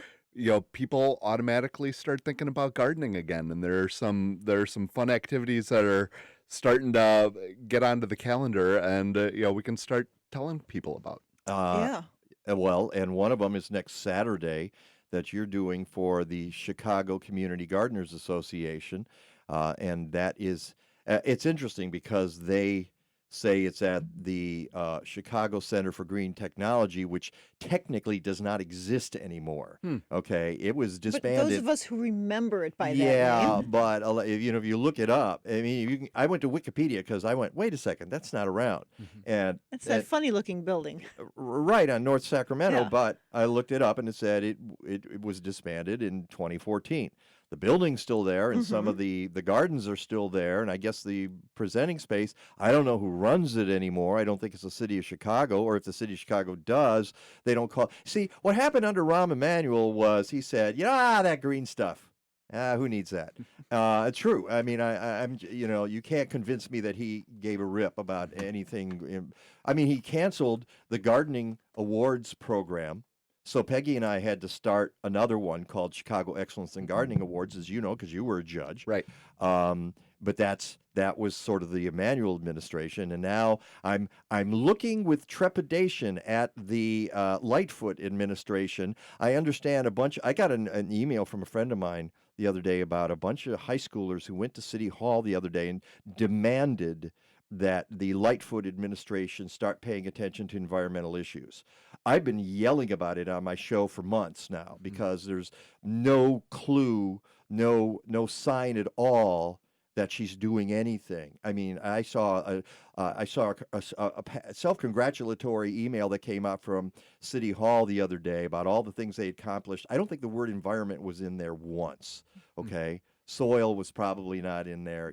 people automatically start thinking about gardening again, and there are some fun activities that are starting to get onto the calendar, and we can start telling people about. Yeah. Well, and one of them is next Saturday that you're doing for the Chicago Community Gardeners Association, and that is it's interesting because they say it's at the Chicago Center for Green Technology, which technically does not exist anymore. Okay, it was disbanded. But those of us who remember it by that Yeah, name. but if you look it up, I mean, I went to Wikipedia because I went, wait a second, that's not around, and It's that funny-looking building. right on North Sacramento. Yeah. But I looked it up and it said it was disbanded in 2014. The building's still there, and some of the gardens are still there, and I guess the presenting space, I don't know who runs it anymore. I don't think it's the city of Chicago, or if the city of Chicago does, they don't call. See, what happened under Rahm Emanuel was he said, that green stuff. Who needs that? It's true. I mean, I'm you can't convince me that he gave a rip about anything. I mean, he canceled the gardening awards program. So Peggy and I had to start another one called Chicago Excellence in Gardening Awards, as you know, because you were a judge. Right. But that was sort of the Emanuel administration, and now I'm looking with trepidation at the Lightfoot administration. I understand I got an email from a friend of mine the other day about a bunch of high schoolers who went to City Hall the other day and demanded that the Lightfoot administration start paying attention to environmental issues. I've been yelling about it on my show for months now because there's no clue, no sign at all that she's doing anything. I mean, I saw a self-congratulatory email that came out from City Hall the other day about all the things they accomplished. I don't think the word environment was in there once, okay? Soil was probably not in there,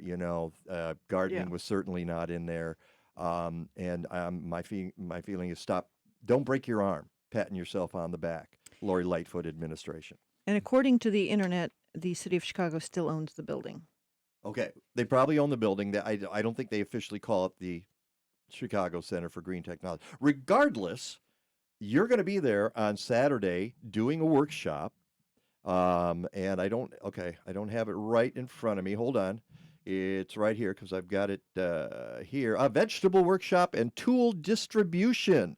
gardening was certainly not in there. And my feeling is don't break your arm, patting yourself on the back, Lori Lightfoot administration. And according to the internet, the city of Chicago still owns the building. Okay, they probably own the building. I don't think they officially call it the Chicago Center for Green Technology. Regardless, you're going to be there on Saturday doing a workshop. And I don't have it right in front of me. Hold on. It's right here because I've got it here. A vegetable workshop and tool distribution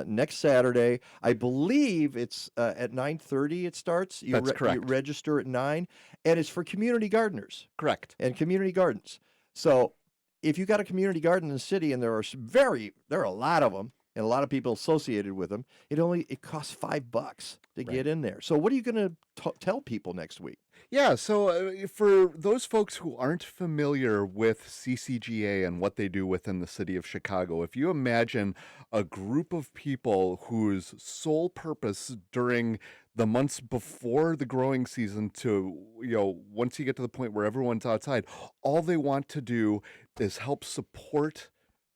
next Saturday. I believe it's at 9:30 it starts. That's correct. You register at 9, and it's for community gardeners. Correct. And community gardens. So if you got a community garden in the city, and there are a lot of them, and a lot of people associated with them, it costs $5 to get in there. So what are you going to tell people next week? Yeah, so for those folks who aren't familiar with CCGA and what they do within the city of Chicago, if you imagine a group of people whose sole purpose during the months before the growing season to, once you get to the point where everyone's outside, all they want to do is help support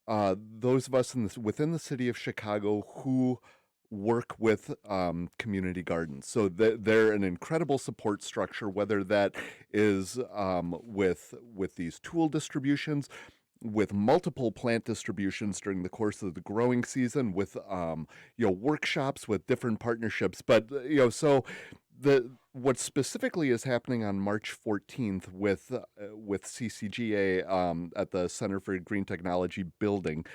those of us within the city of Chicago who work with community gardens. So they're an incredible support structure, whether that is with these tool distributions, with multiple plant distributions during the course of the growing season, with workshops, with different partnerships. But so what specifically is happening on March 14th with CCGA at the Center for Green Technology building,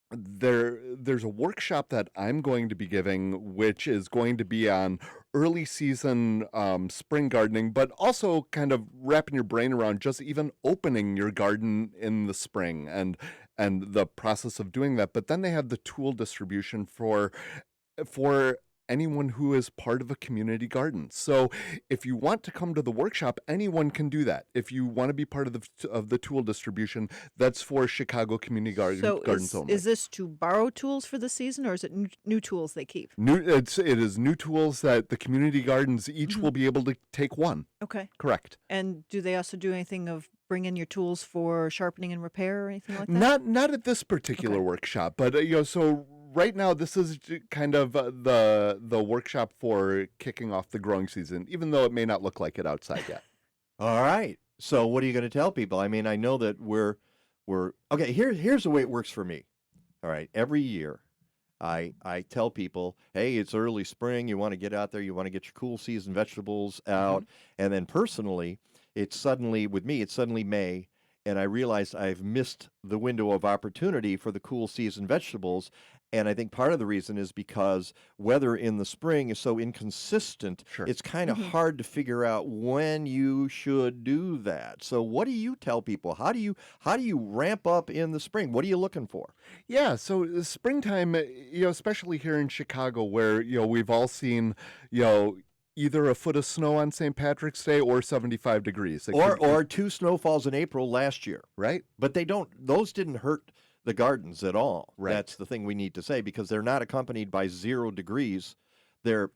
there's a workshop that I'm going to be giving, which is going to be on early season spring gardening, but also kind of wrapping your brain around just even opening your garden in the spring and the process of doing that. But then they have the tool distribution for anyone who is part of a community garden. So if you want to come to the workshop, anyone can do that. If you want to be part of the tool distribution, that's for Chicago Community Gardens only. Is this to borrow tools for the season, or is it new tools they keep? It is new tools that the community gardens each will be able to take one. Okay. Correct. And do they also do anything of bring in your tools for sharpening and repair or anything like that? Not at this particular workshop, but so right now this is kind of the workshop for kicking off the growing season, even though it may not look like it outside yet. All right. So what are you going to tell people? I mean, I know that we're okay. Here's the way it works for me. All right. Every year, I tell people, hey, it's early spring. You want to get out there. You want to get your cool season vegetables out. And then personally, it's suddenly May, and I realized I've missed the window of opportunity for the cool season vegetables. And I think part of the reason is because weather in the spring is so inconsistent. It's kind of hard to figure out when you should do that. So what do you tell people? How do you ramp up in the spring? What are you looking for? Yeah, so springtime, especially here in Chicago, where we've all seen either a foot of snow on St. Patrick's Day or 75 degrees. Or 2 snowfalls in April last year. Right. But those didn't hurt the gardens at all. Right. That's the thing we need to say, because they're not accompanied by 0 degrees. They're,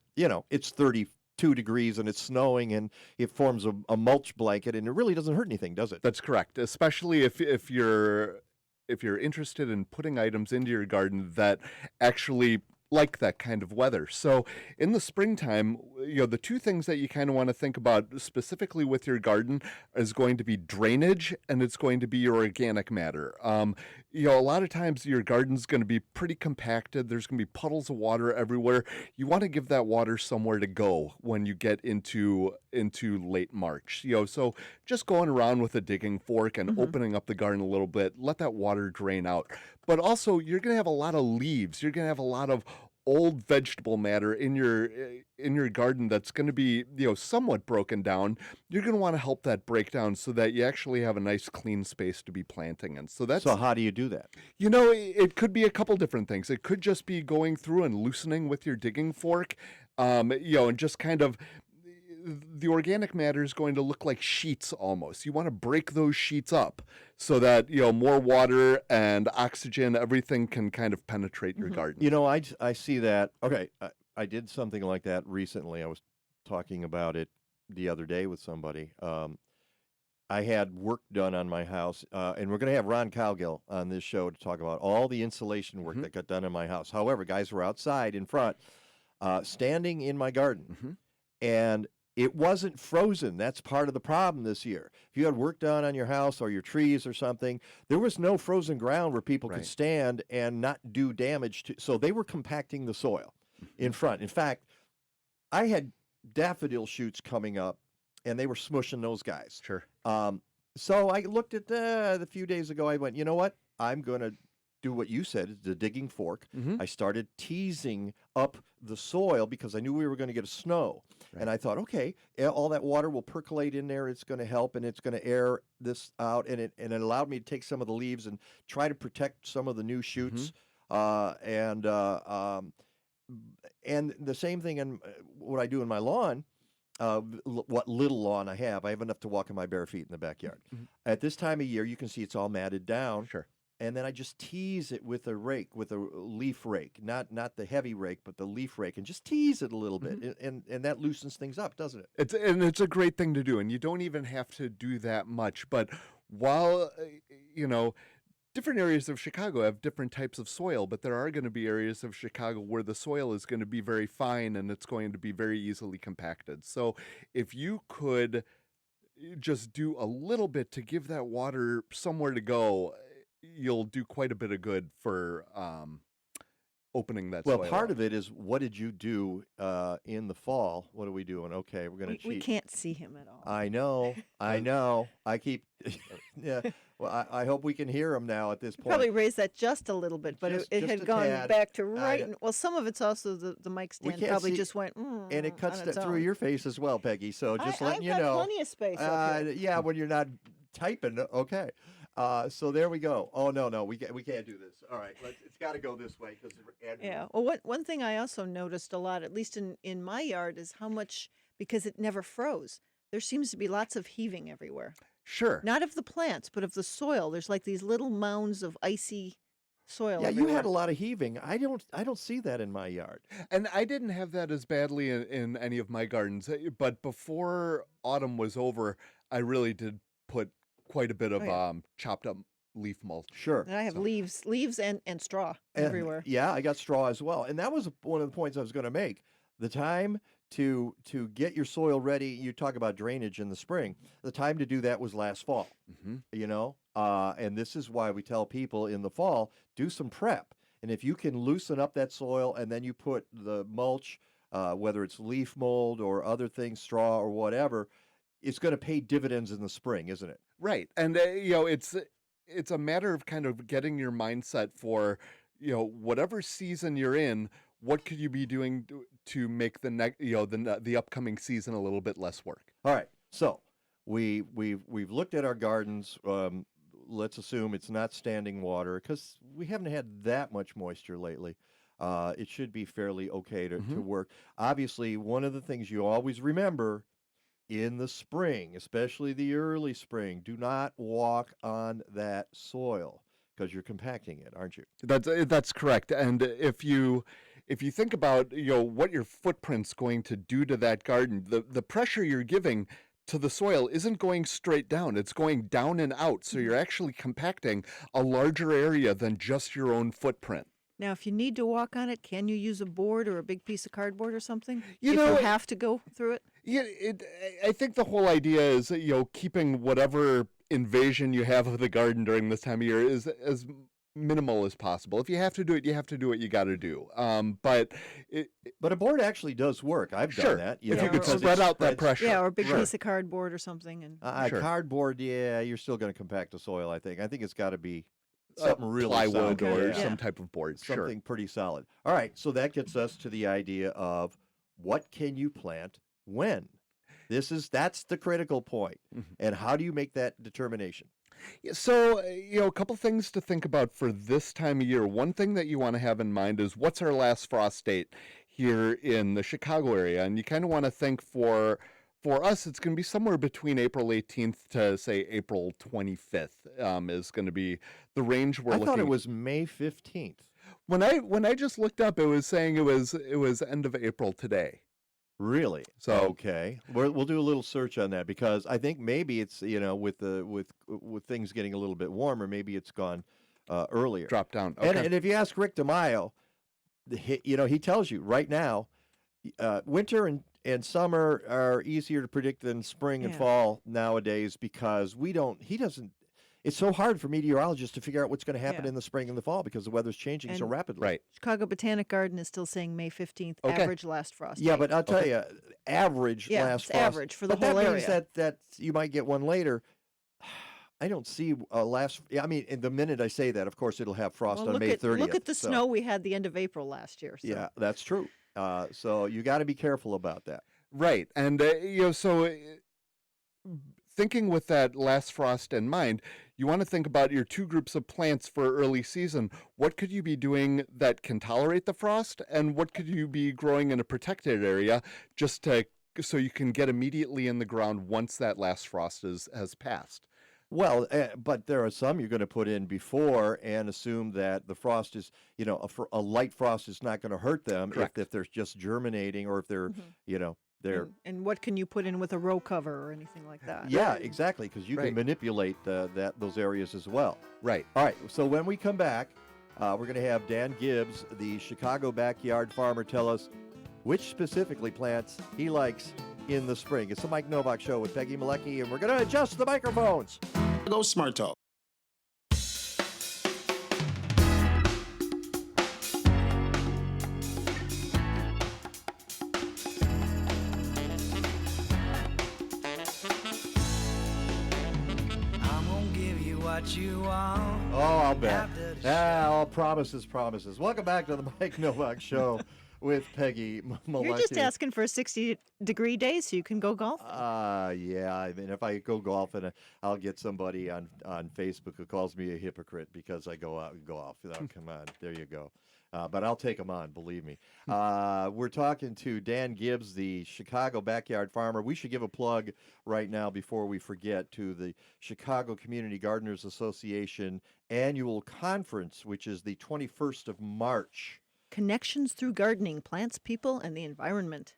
it's 32 degrees and it's snowing and it forms a mulch blanket, and it really doesn't hurt anything, does it? That's correct, especially if you're interested in putting items into your garden that actually like that kind of weather. So in the springtime, the two things that you kind of want to think about specifically with your garden is going to be drainage, and it's going to be your organic matter. A lot of times your garden's going to be pretty compacted. There's going to be puddles of water everywhere. You want to give that water somewhere to go when you get into late March. So just going around with a digging fork and opening up the garden a little bit, let that water drain out. But also, you're going to have a lot of leaves. You're going to have a lot of old vegetable matter in your garden that's going to be somewhat broken down. You're going to want to help that break down so that you actually have a nice clean space to be planting in. So how do you do that? It could be a couple different things. It could just be going through and loosening with your digging fork, and just kind of. The organic matter is going to look like sheets almost. You want to break those sheets up so that more water and oxygen, everything can kind of penetrate your garden. I see that. Okay, I did something like that recently. I was talking about it the other day with somebody. I had work done on my house, and we're going to have Ron Cowgill on this show to talk about all the insulation work that got done in my house. However, guys were outside in front, standing in my garden, and it wasn't frozen. That's part of the problem this year. If you had work done on your house or your trees or something, there was no frozen ground where people could stand and not do damage to. So they were compacting the soil in front. In fact, I had daffodil shoots coming up, and they were smushing those guys. Sure. So I looked at a few days ago. I went, you know what? I'm going to do what you said, the digging fork. I started teasing up the soil because I knew we were going to get a snow. And I thought, okay, all that water will percolate in there. It's going to help, and it's going to air this out. And it allowed me to take some of the leaves and try to protect some of the new shoots. And the same thing in what I do in my lawn. What little lawn I have enough to walk in my bare feet in the backyard. At this time of year, you can see it's all matted down. Sure. And then I just tease it with a rake, with a leaf rake, not the heavy rake, but the leaf rake, and just tease it a little bit, and that loosens things up, doesn't it? It's a great thing to do, and you don't even have to do that much. But while different areas of Chicago have different types of soil, but there are going to be areas of Chicago where the soil is going to be very fine and it's going to be very easily compacted. So if you could just do a little bit to give that water somewhere to go, you'll do quite a bit of good for opening that soil. Well, part of it is, what did you do in the fall? What are we doing? Okay, we're going to cheat. We can't see him at all. I know. I keep, yeah. Well, I hope we can hear him now at this point. Probably raised that just a little bit, but it had gone tad. back to right. Well, some of it's also the mic stand probably just went. And it cuts through your face as well, Peggy. So just letting you know. I've got plenty of space up here. Yeah, when you're not typing, okay. So there we go. Oh no, we can't do this. All right, it's got to go this way because Yeah. Well, one thing I also noticed a lot, at least in my yard, is how much, because it never froze, there seems to be lots of heaving everywhere. Sure. Not of the plants, but of the soil. There's like these little mounds of icy soil. Yeah, you everywhere. had a lot of heaving. I don't see that in my yard. And I didn't have that as badly in any of my gardens. But before autumn was over, I really did put quite a bit of chopped up leaf mulch. Sure. And I have leaves and straw And, everywhere. Yeah, I got straw as well. And that was one of the points I was going to make. The time to get your soil ready, you talk about drainage in the spring. The time to do that was last fall. You know? And this is why we tell people in the fall, do some prep. And if you can loosen up that soil and then you put the mulch, whether it's leaf mold or other things, straw or whatever, it's going to pay dividends in the spring, isn't it? Right. And it's a matter of kind of getting your mindset for, whatever season you're in, what could you be doing to make the upcoming season a little bit less work? All right. So we've looked at our gardens. Let's assume it's not standing water because we haven't had that much moisture lately. It should be fairly okay to work. Obviously, one of the things you always remember in the spring, especially the early spring, do not walk on that soil because you're compacting it, aren't you? That's correct. And if you think about what your footprint's going to do to that garden, the pressure you're giving to the soil isn't going straight down. It's going down and out. So you're actually compacting a larger area than just your own footprint. Now, if you need to walk on it, can you use a board or a big piece of cardboard or something? You have to go through it? Yeah, I think the whole idea is, keeping whatever invasion you have of the garden during this time of year is as minimal as possible. If you have to do it, you have to do what you got to do. But a board actually does work. I've done that. If you could spread out that pressure. Yeah, or a big piece of cardboard or something. And Cardboard, you're still going to compact the soil, I think. I think it's got to be something really plywood solid. or some type of board. Something pretty solid. All right, so that gets us to the idea of what can you plant when? That's the critical point. And how do you make that determination? Yeah, so, a couple things to think about for this time of year. One thing that you want to have in mind is what's our last frost date here in the Chicago area? And you kind of want to think for us, it's going to be somewhere between April 18th to, say, April 25th is going to be the range we're looking at. I thought it was May 15th. When I just looked up, it was saying it was end of April today. Really? So okay, we'll do a little search on that because I think maybe it's with things getting a little bit warmer, maybe it's gone earlier. Drop down. Okay. And if you ask Rick DeMaio, he tells you right now, winter and summer are easier to predict than spring and fall nowadays because he doesn't. It's so hard for meteorologists to figure out what's going to happen in the spring and the fall because the weather's changing so rapidly. Right. Chicago Botanic Garden is still saying May 15th, average last frost. Yeah, but I'll tell you, average last frost. Average for the whole that area. means that you might get one later. I don't see a last. I mean, the minute I say that, of course, it'll have frost on May 30th. Look at the snow we had the end of April last year. So. Yeah, that's true. So you got to be careful about that. Right, and thinking with that last frost in mind, you want to think about your two groups of plants for early season. What could you be doing that can tolerate the frost, and what could you be growing in a protected area so you can get immediately in the ground once that last frost has passed? Well, but there are some you're going to put in before and assume that the frost is, a light frost is not going to hurt them if they're just germinating or if they're, And what can you put in with a row cover or anything like that? Yeah, exactly, because you can manipulate those areas as well. Right. All right, so when we come back, we're going to have Dan Gibbs, the Chicago backyard farmer, tell us which specifically plants he likes in the spring. It's the Mike Nowak Show with Peggy Malecki, and we're going to adjust the microphones. Go Smart Talk. What you want. Oh, I'll bet. All promises. Welcome back to the Mike Nowak Show with Peggy Malecki. You're just asking for a 60-degree day so you can go golf. Yeah. I mean, if I go golfing, I'll get somebody on Facebook who calls me a hypocrite because I go out and golf. Oh, come on, there you go. But I'll take them on, believe me. We're talking to Dan Gibbs, the Chicago backyard farmer. We should give a plug right now before we forget to the Chicago Community Gardeners Association annual conference, which is the 21st of March. Connections through gardening, plants, people, and the environment.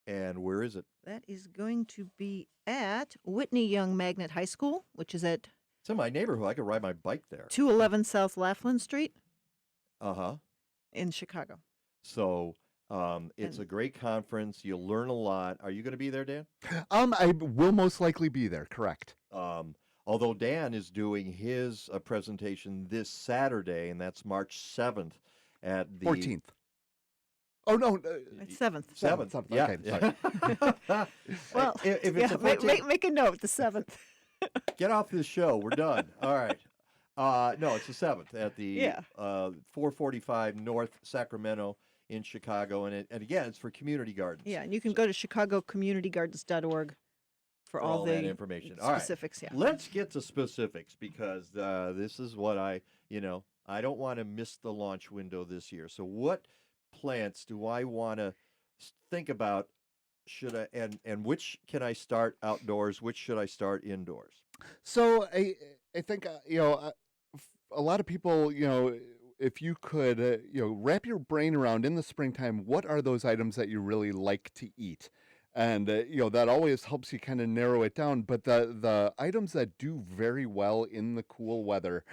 And where is it? That is going to be at Whitney Young Magnet High School, which is at It's in my neighborhood. I could ride my bike there. 211 South Laughlin Street Uh-huh. in Chicago. So it's a great conference. You'll learn a lot. Are you going to be there, Dan? I will most likely be there, correct. Although Dan is doing his presentation this Saturday, and that's March 7th at the 14th. Oh, no. It's 7th. 7th. Yeah. Okay, sorry. Well, if it's a 14th, make a note, the 7th. get off this show. We're done. All right. No, it's the 7th at the 445 North Sacramento in Chicago. And again, it's for community gardens. Yeah, and you can go to chicagocommunitygardens.org for all the that information. All right. specifics. Yeah. Let's get to specifics because this is what I don't want to miss the launch window this year. So what plants do I want to think about? And which can I start outdoors? Which should I start indoors? So I think a lot of people, if you could, wrap your brain around in the springtime, what are those items that you really like to eat? And, that always helps you kind of narrow it down. But the items that do very well in the cool weather,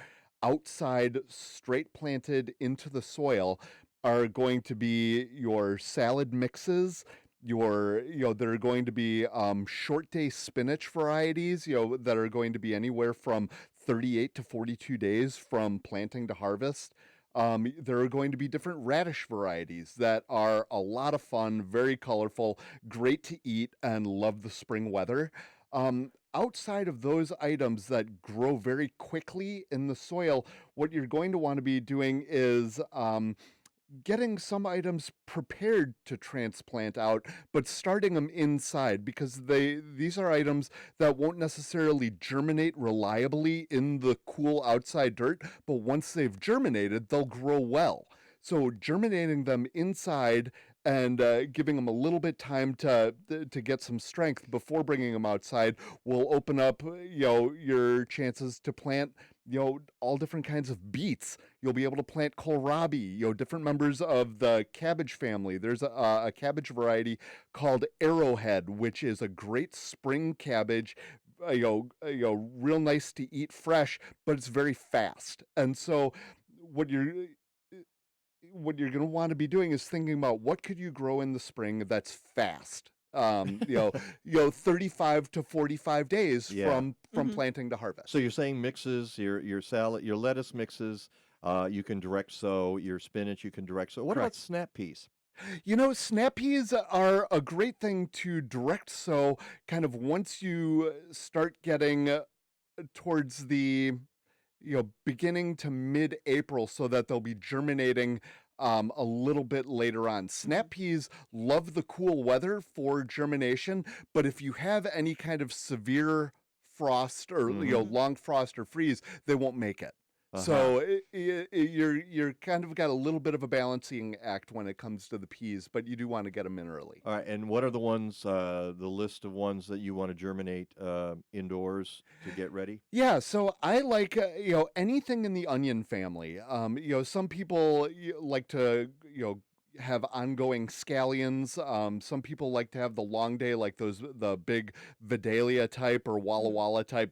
outside, straight planted into the soil, are going to be your salad mixes. There are going to be short day spinach varieties, that are going to be anywhere from 38 to 42 days from planting to harvest. There are going to be different radish varieties that are a lot of fun, very colorful, great to eat, and love the spring weather. Outside of those items that grow very quickly in the soil, what you're going to want to be doing is getting some items prepared to transplant out, but starting them inside, because these are items that won't necessarily germinate reliably in the cool outside dirt, but once they've germinated, they'll grow well. So germinating them inside and giving them a little bit time to get some strength before bringing them outside will open up your chances to plant all different kinds of beets. You'll be able to plant kohlrabi, different members of the cabbage family. There's a cabbage variety called Arrowhead, which is a great spring cabbage, real nice to eat fresh, but it's very fast. And so what you're going to want to be doing is thinking about what could you grow in the spring that's fast. 35 to 45 days from planting to harvest. So you're saying mixes, your salad, your lettuce mixes, you can direct sow, your spinach you can direct sow. What about snap peas? Snap peas are a great thing to direct sow kind of once you start getting towards the beginning to mid-April, so that they'll be germinating a little bit later on. Snap peas love the cool weather for germination, but if you have any kind of severe frost or long frost or freeze, they won't make it. So you're kind of got a little bit of a balancing act when it comes to the peas, but you do want to get them in early. All right, and what are the ones, the list of ones that you want to germinate indoors to get ready? Yeah, so I like anything in the onion family. Some people like to have ongoing scallions. Some people like to have the long day, like the big Vidalia type or Walla Walla type,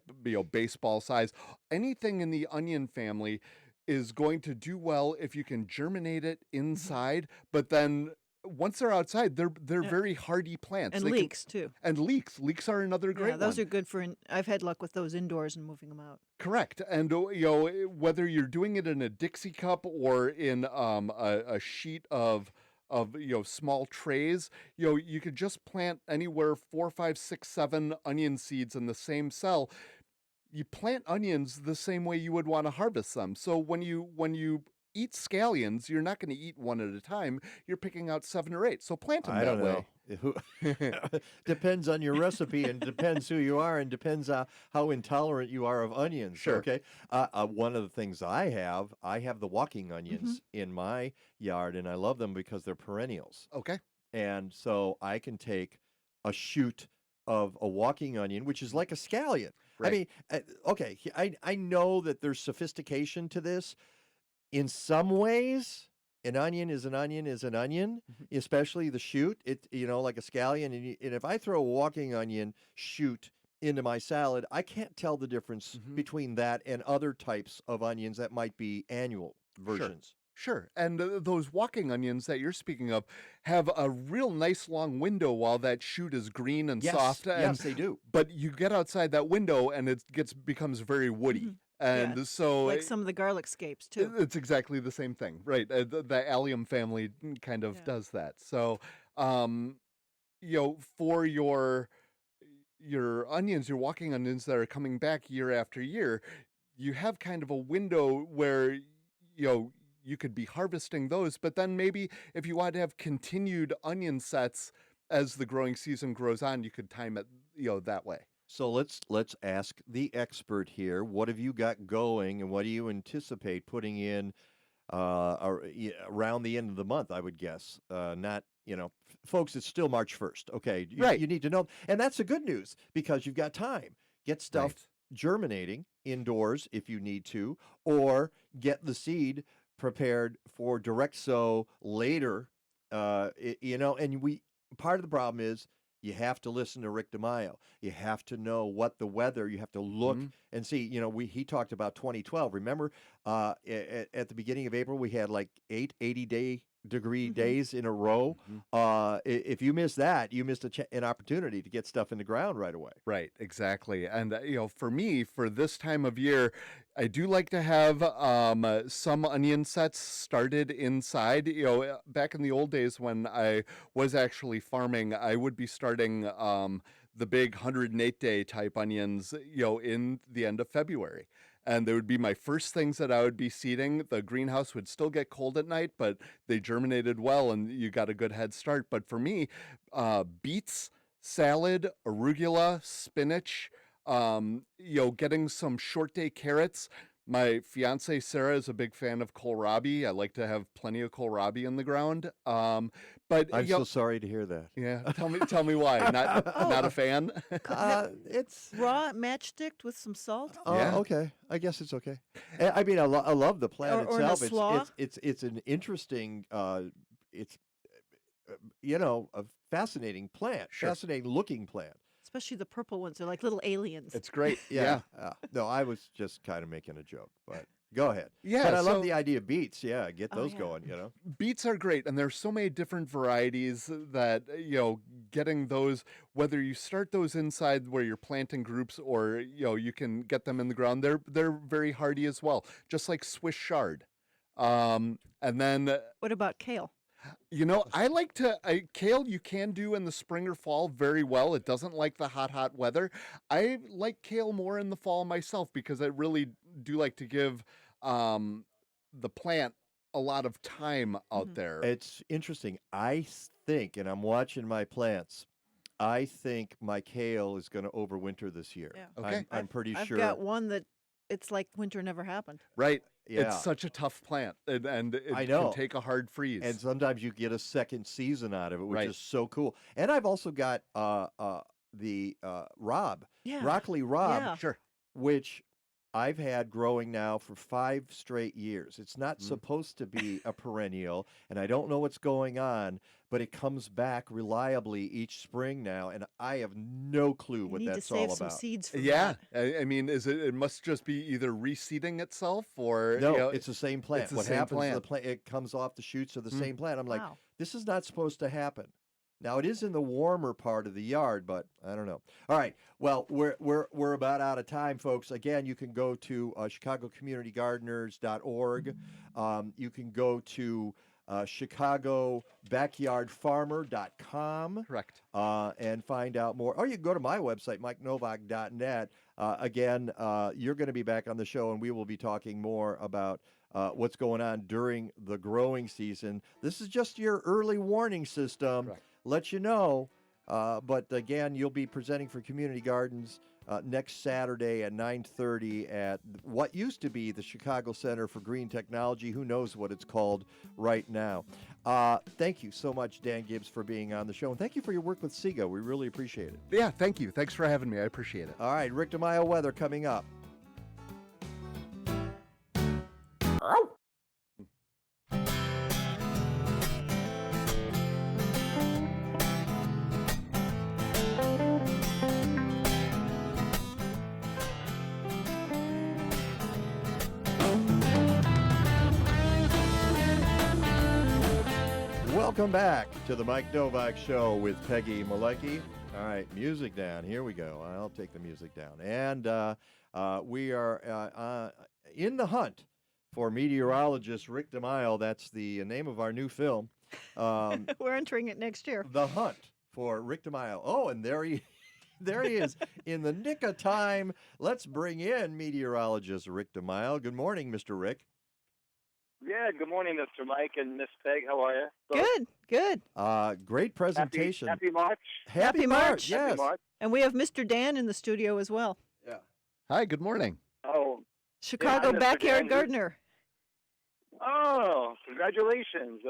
baseball size. Anything in the onion family is going to do well if you can germinate it inside, but then once they're outside, they're very hardy plants. And leeks too. And leeks are another great one. Those are good for. I've had luck with those indoors and moving them out. Correct. And whether you're doing it in a Dixie cup or in a sheet of small trays, you could just plant anywhere 4, 5, 6, 7 onion seeds in the same cell. You plant onions the same way you would want to harvest them. So when you eat scallions, you're not going to eat one at a time. You're picking out 7 or 8. So plant them I that don't way. know. Depends on your recipe and depends who you are and depends how intolerant you are of onions. Sure. Okay. One of the things I have the walking onions in my yard, and I love them because they're perennials. Okay. And so I can take a shoot of a walking onion, which is like a scallion. Right. I mean, okay, I know that there's sophistication to this. In some ways, an onion is an onion is an onion, especially the shoot. It like a scallion, and if I throw a walking onion shoot into my salad, I can't tell the difference between that and other types of onions that might be annual versions. Sure. And those walking onions that you're speaking of have a real nice long window while that shoot is green and soft. And, yes, they do. But you get outside that window and it becomes very woody. And so like some of the garlic scapes too. It's exactly the same thing, right? The allium family kind of does that. So, for your onions, your walking onions that are coming back year after year, you have kind of a window where you could be harvesting those, but then maybe if you want to have continued onion sets as the growing season grows on, you could time it that way. So let's ask the expert here. What have you got going, and what do you anticipate putting in around the end of the month? I would guess not. Folks, it's still March 1st. Okay, right. You need to know, and that's the good news because you've got time. Get stuff germinating indoors if you need to, or get the seed prepared for direct sow later. And part of the problem is you have to listen to Rick DeMaio. You have to know what the weather, you have to look and see, he talked about 2012. Remember, at the beginning of April, we had like 8 80-degree days in a row. If you miss that, you missed an opportunity to get stuff in the ground right away. Right, exactly. And, for me, for this time of year, I do like to have some onion sets started inside. Back in the old days when I was actually farming, I would be starting the big 108-day type onions, in the end of February. And they would be my first things that I would be seeding. The greenhouse would still get cold at night, but they germinated well and you got a good head start. But for me, beets, salad, arugula, spinach, getting some short day carrots. My fiance Sarah is a big fan of kohlrabi. I like to have plenty of kohlrabi in the ground. But I'm so sorry to hear that. Yeah, tell me why. Not a fan. It's raw matchsticked with some salt. Yeah. Okay. I guess it's okay. I mean, I love the plant or itself. in a slaw. It's an interesting. It's a fascinating plant. Sure. Fascinating looking plant. Especially the purple ones. They're like little aliens. It's great. Yeah. No, I was just kind of making a joke, but go ahead. Yeah, but I so- love the idea of beets. Yeah, get those going, Beets are great, and there's so many different varieties that, getting those, whether you start those inside where you're planting groups or, you can get them in the ground, they're very hardy as well, just like Swiss chard. And then... What about kale? I like kale you can do in the spring or fall very well. It doesn't like the hot weather. I like kale more in the fall myself because I really do like to give the plant a lot of time out there. It's interesting. I think, and I'm watching my plants, I think my kale is going to overwinter this year. Yeah. Okay. I'm pretty I've sure. got one that it's like winter never happened. Right. Yeah. It's such a tough plant, and it I know. can take a hard freeze. And sometimes you get a second season out of it, which Right. is so cool. And I've also got the broccoli Rob, Sure. which I've had growing now for 5 straight years. It's not supposed to be a perennial, and I don't know what's going on, but it comes back reliably each spring now, and I have no clue what you need that's to save all some about. seeds for Yeah, that. I mean, it must just be either reseeding itself or No, it's the same plant. it's the What same happens plant. to the plant? It comes off the shoots of the same plant. I'm like, Wow. this is not supposed to happen. Now it is in the warmer part of the yard, but I don't know. All right, well, we're about out of time, folks. Again, you can go to ChicagoCommunityGardeners.org. You can go to ChicagoBackyardFarmer.com. Correct. And find out more. Or you can go to my website, MikeNovak.net. Again, you're going to be back on the show, and we will be talking more about what's going on during the growing season. This is just your early warning system. Correct. Let you know. But again, you'll be presenting for Community Gardens next Saturday at 9:30 at what used to be the Chicago Center for Green Technology. Who knows what it's called right now. Thank you so much, Dan Gibbs, for being on the show. And thank you for your work with SIGA. We really appreciate it. Yeah, thank you. Thanks for having me. I appreciate it. All right, Rick DeMaio weather coming up. Welcome back to the Mike Nowak Show with Peggy Malecki. All right, music down. Here we go. I'll take the music down. And we are in the hunt for meteorologist Rick DeMaio. That's the name of our new film. We're entering it next year. The Hunt for Rick DeMaio. Oh, and there he is in the nick of time. Let's bring in meteorologist Rick DeMaio. Good morning, Mr. Rick. Yeah, good morning, Mr. Mike and Miss Peg. How are you? Good. Great presentation. Happy March. Happy March, yes. Happy March. And we have Mr. Dan in the studio as well. Yeah. Hi, good morning. Oh. Chicago Mr. backyard Dan. gardener. Oh, congratulations.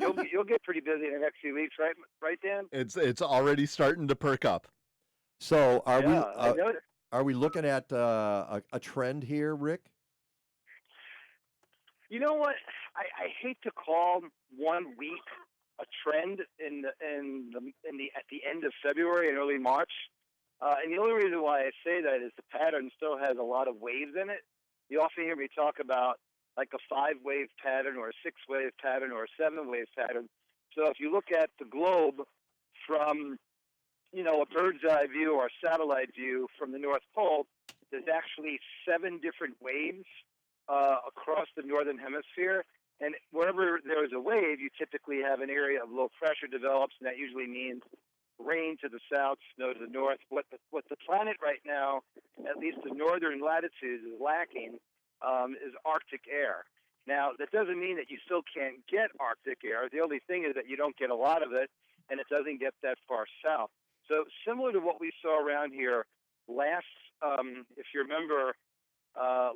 You'll get pretty busy in the next few weeks, right, Dan? It's already starting to perk up. So I know that. are we looking at a trend here, Rick? You know what? I hate to call 1 week a trend at the end of February and early March. And the only reason why I say that is the pattern still has a lot of waves in it. You often hear me talk about like a 5-wave pattern or a 6-wave pattern or a 7-wave pattern. So if you look at the globe from, a bird's eye view or a satellite view from the North Pole, there's actually 7 different waves across the northern hemisphere, and wherever there is a wave, you typically have an area of low pressure develops, and that usually means rain to the south, snow to the north. What the planet right now, at least the northern latitudes, is lacking is Arctic air. Now, that doesn't mean that you still can't get Arctic air. The only thing is that you don't get a lot of it, and it doesn't get that far south. So similar to what we saw around here last, if you remember,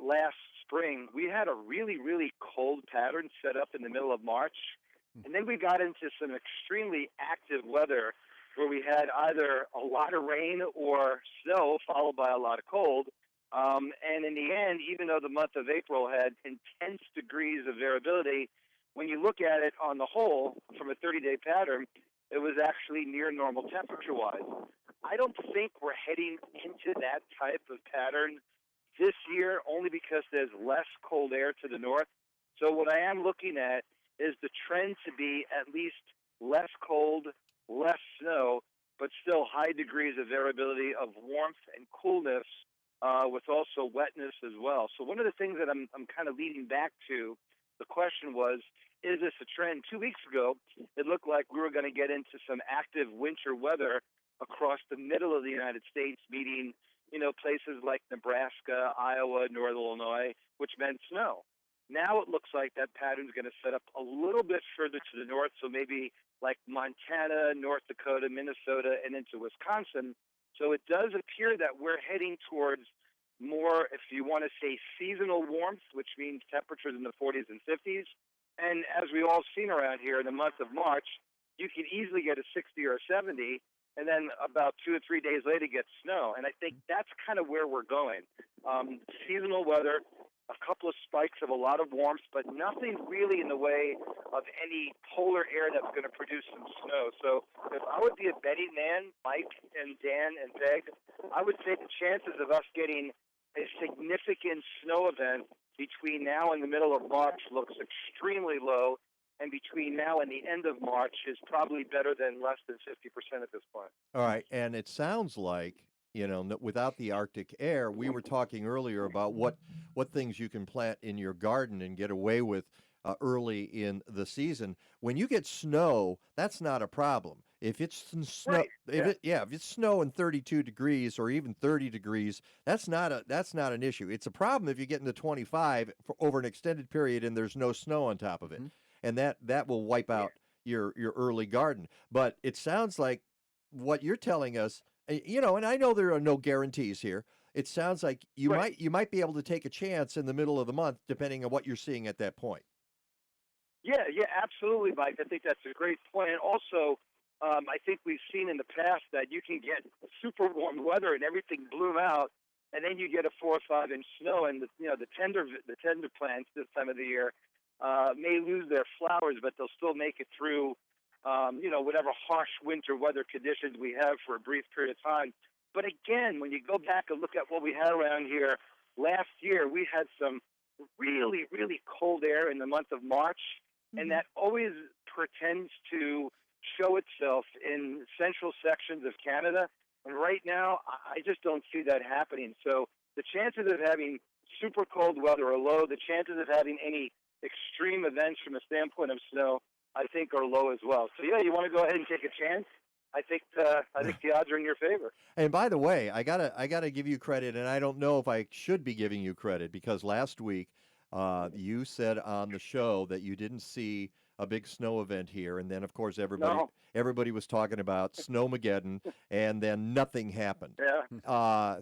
last spring, we had a really, really cold pattern set up in the middle of March. And then we got into some extremely active weather where we had either a lot of rain or snow followed by a lot of cold. And in the end, even though the month of April had intense degrees of variability, when you look at it on the whole from a 30-day pattern, it was actually near normal temperature-wise. I don't think we're heading into that type of pattern this year, only because there's less cold air to the north. So what I am looking at is the trend to be at least less cold, less snow, but still high degrees of variability of warmth and coolness, with also wetness as well. So one of the things that I'm kind of leading back to, the question was, is this a trend? 2 weeks ago, it looked like we were going to get into some active winter weather across the middle of the United States, meaning places like Nebraska, Iowa, Northern Illinois, which meant snow. Now it looks like that pattern's going to set up a little bit further to the north, so maybe like Montana, North Dakota, Minnesota, and into Wisconsin. So it does appear that we're heading towards more, if you want to say, seasonal warmth, which means temperatures in the 40s and 50s. And as we all seen around here in the month of March, you can easily get a 60 or a 70, and then about 2 or 3 days later get snow. And I think that's kind of where we're going. Seasonal weather, a couple of spikes of a lot of warmth, but nothing really in the way of any polar air that's going to produce some snow. So if I would be a betting man, Mike and Dan and Peg, I would say the chances of us getting a significant snow event between now and the middle of March looks extremely low, and between now and the end of March is probably better than less than 50% at this point. All right, and it sounds like, without the Arctic air, we were talking earlier about what things you can plant in your garden and get away with early in the season. When you get snow, that's not a problem. If it's snow, Right. if it's snow and 32 degrees or even 30 degrees, that's not an issue. It's a problem if you get into 25 for over an extended period and there's no snow on top of it, and that will wipe out your early garden. But it sounds like what you're telling us, and I know there are no guarantees here. It sounds like you might be able to take a chance in the middle of the month, depending on what you're seeing at that point. Yeah, absolutely, Mike. I think that's a great point. And also, I think we've seen in the past that you can get super warm weather and everything bloom out, and then you get a 4 or 5 inch snow, and the tender plants this time of the year may lose their flowers, but they'll still make it through, whatever harsh winter weather conditions we have for a brief period of time. But again, when you go back and look at what we had around here last year, we had some really, really cold air in the month of March, and that always pretends to show itself in central sections of Canada. And right now, I just don't see that happening. So the chances of having super cold weather are low. The chances of having any extreme events from a standpoint of snow, I think, are low as well. So yeah, you want to go ahead and take a chance? I think the odds are in your favor. And by the way, I gotta give you credit, and I don't know if I should be giving you credit, because last week you said on the show that you didn't see a big snow event here, and then of course everybody was talking about Snowmageddon, and then nothing happened. Yeah.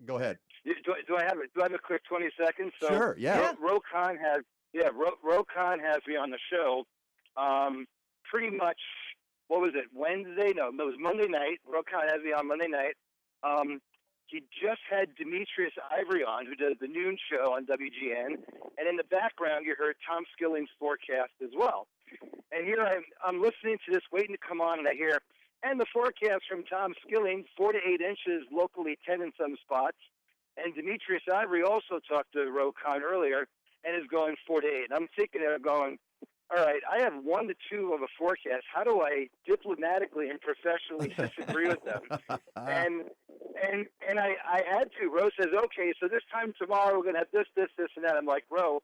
Go ahead. Do I have a quick 20 seconds? So, sure. Yeah. Rokon has me on the show. Pretty much. What was it? Wednesday? No, it was Monday night. Rokon has me on Monday night. He just had Demetrius Ivory on, who does the noon show on WGN, and in the background you heard Tom Skilling's forecast as well. And here I'm listening to this, waiting to come on, and I hear, and the forecast from Tom Skilling, 4 to 8 inches, locally 10 in some spots. And Demetrius Ivory also talked to Rokon earlier and is going 4 to 8. I'm thinking they're going, all right, I have 1 to 2 of a forecast. How do I diplomatically and professionally disagree with them? And I had to. Rose says, okay, so this time tomorrow we're going to have this, and that. I'm like, Ro,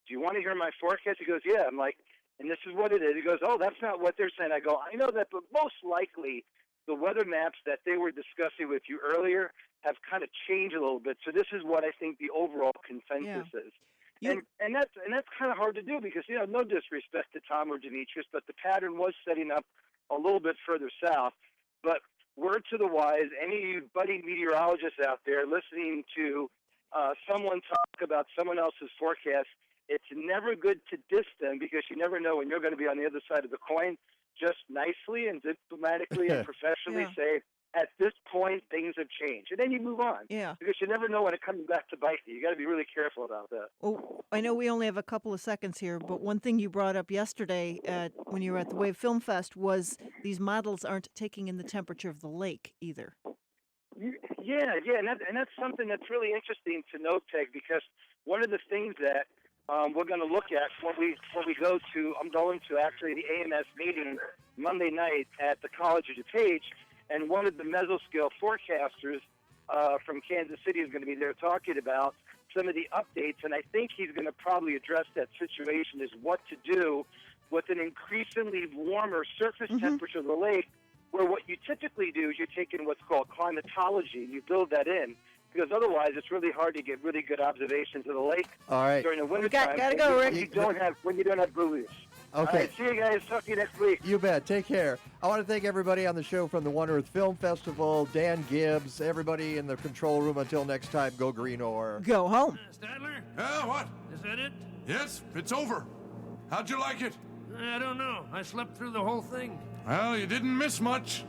do you want to hear my forecast? He goes, yeah. I'm like, and this is what it is. He goes, oh, that's not what they're saying. I go, I know that, but most likely the weather maps that they were discussing with you earlier have kind of changed a little bit. So this is what I think the overall consensus is. And that's kind of hard to do because, no disrespect to Tom or Demetrius, but the pattern was setting up a little bit further south. But word to the wise, any of you budding meteorologists out there listening to someone talk about someone else's forecast, it's never good to diss them because you never know when you're going to be on the other side of the coin. Just nicely and diplomatically and professionally say, at this point, things have changed. And then you move on. Yeah. Because you never know when it comes back to bite you. You got to be really careful about that. Oh, I know we only have a couple of seconds here, but one thing you brought up yesterday when you were at the Wave Film Fest was these models aren't taking in the temperature of the lake either. Yeah, and that's something that's really interesting to note, Peg, because one of the things that we're going to look at when we go to, I'm going to actually the AMS meeting Monday night at the College of DuPage, and one of the mesoscale forecasters from Kansas City is going to be there talking about some of the updates, and I think he's going to probably address that situation is what to do with an increasingly warmer surface temperature of the lake, where what you typically do is you're taking what's called climatology, and you build that in, because otherwise it's really hard to get really good observations of the lake during the winter time. Gotta go, Rick. When you don't have buoys. Okay. All right, see you guys. Talk to you next week. You bet. Take care. I want to thank everybody on the show from the One Earth Film Festival, Dan Gibbs, everybody in the control room. Until next time, go green or go home. Stadler? What? Is that it? Yes, it's over. How'd you like it? I don't know. I slept through the whole thing. Well, you didn't miss much.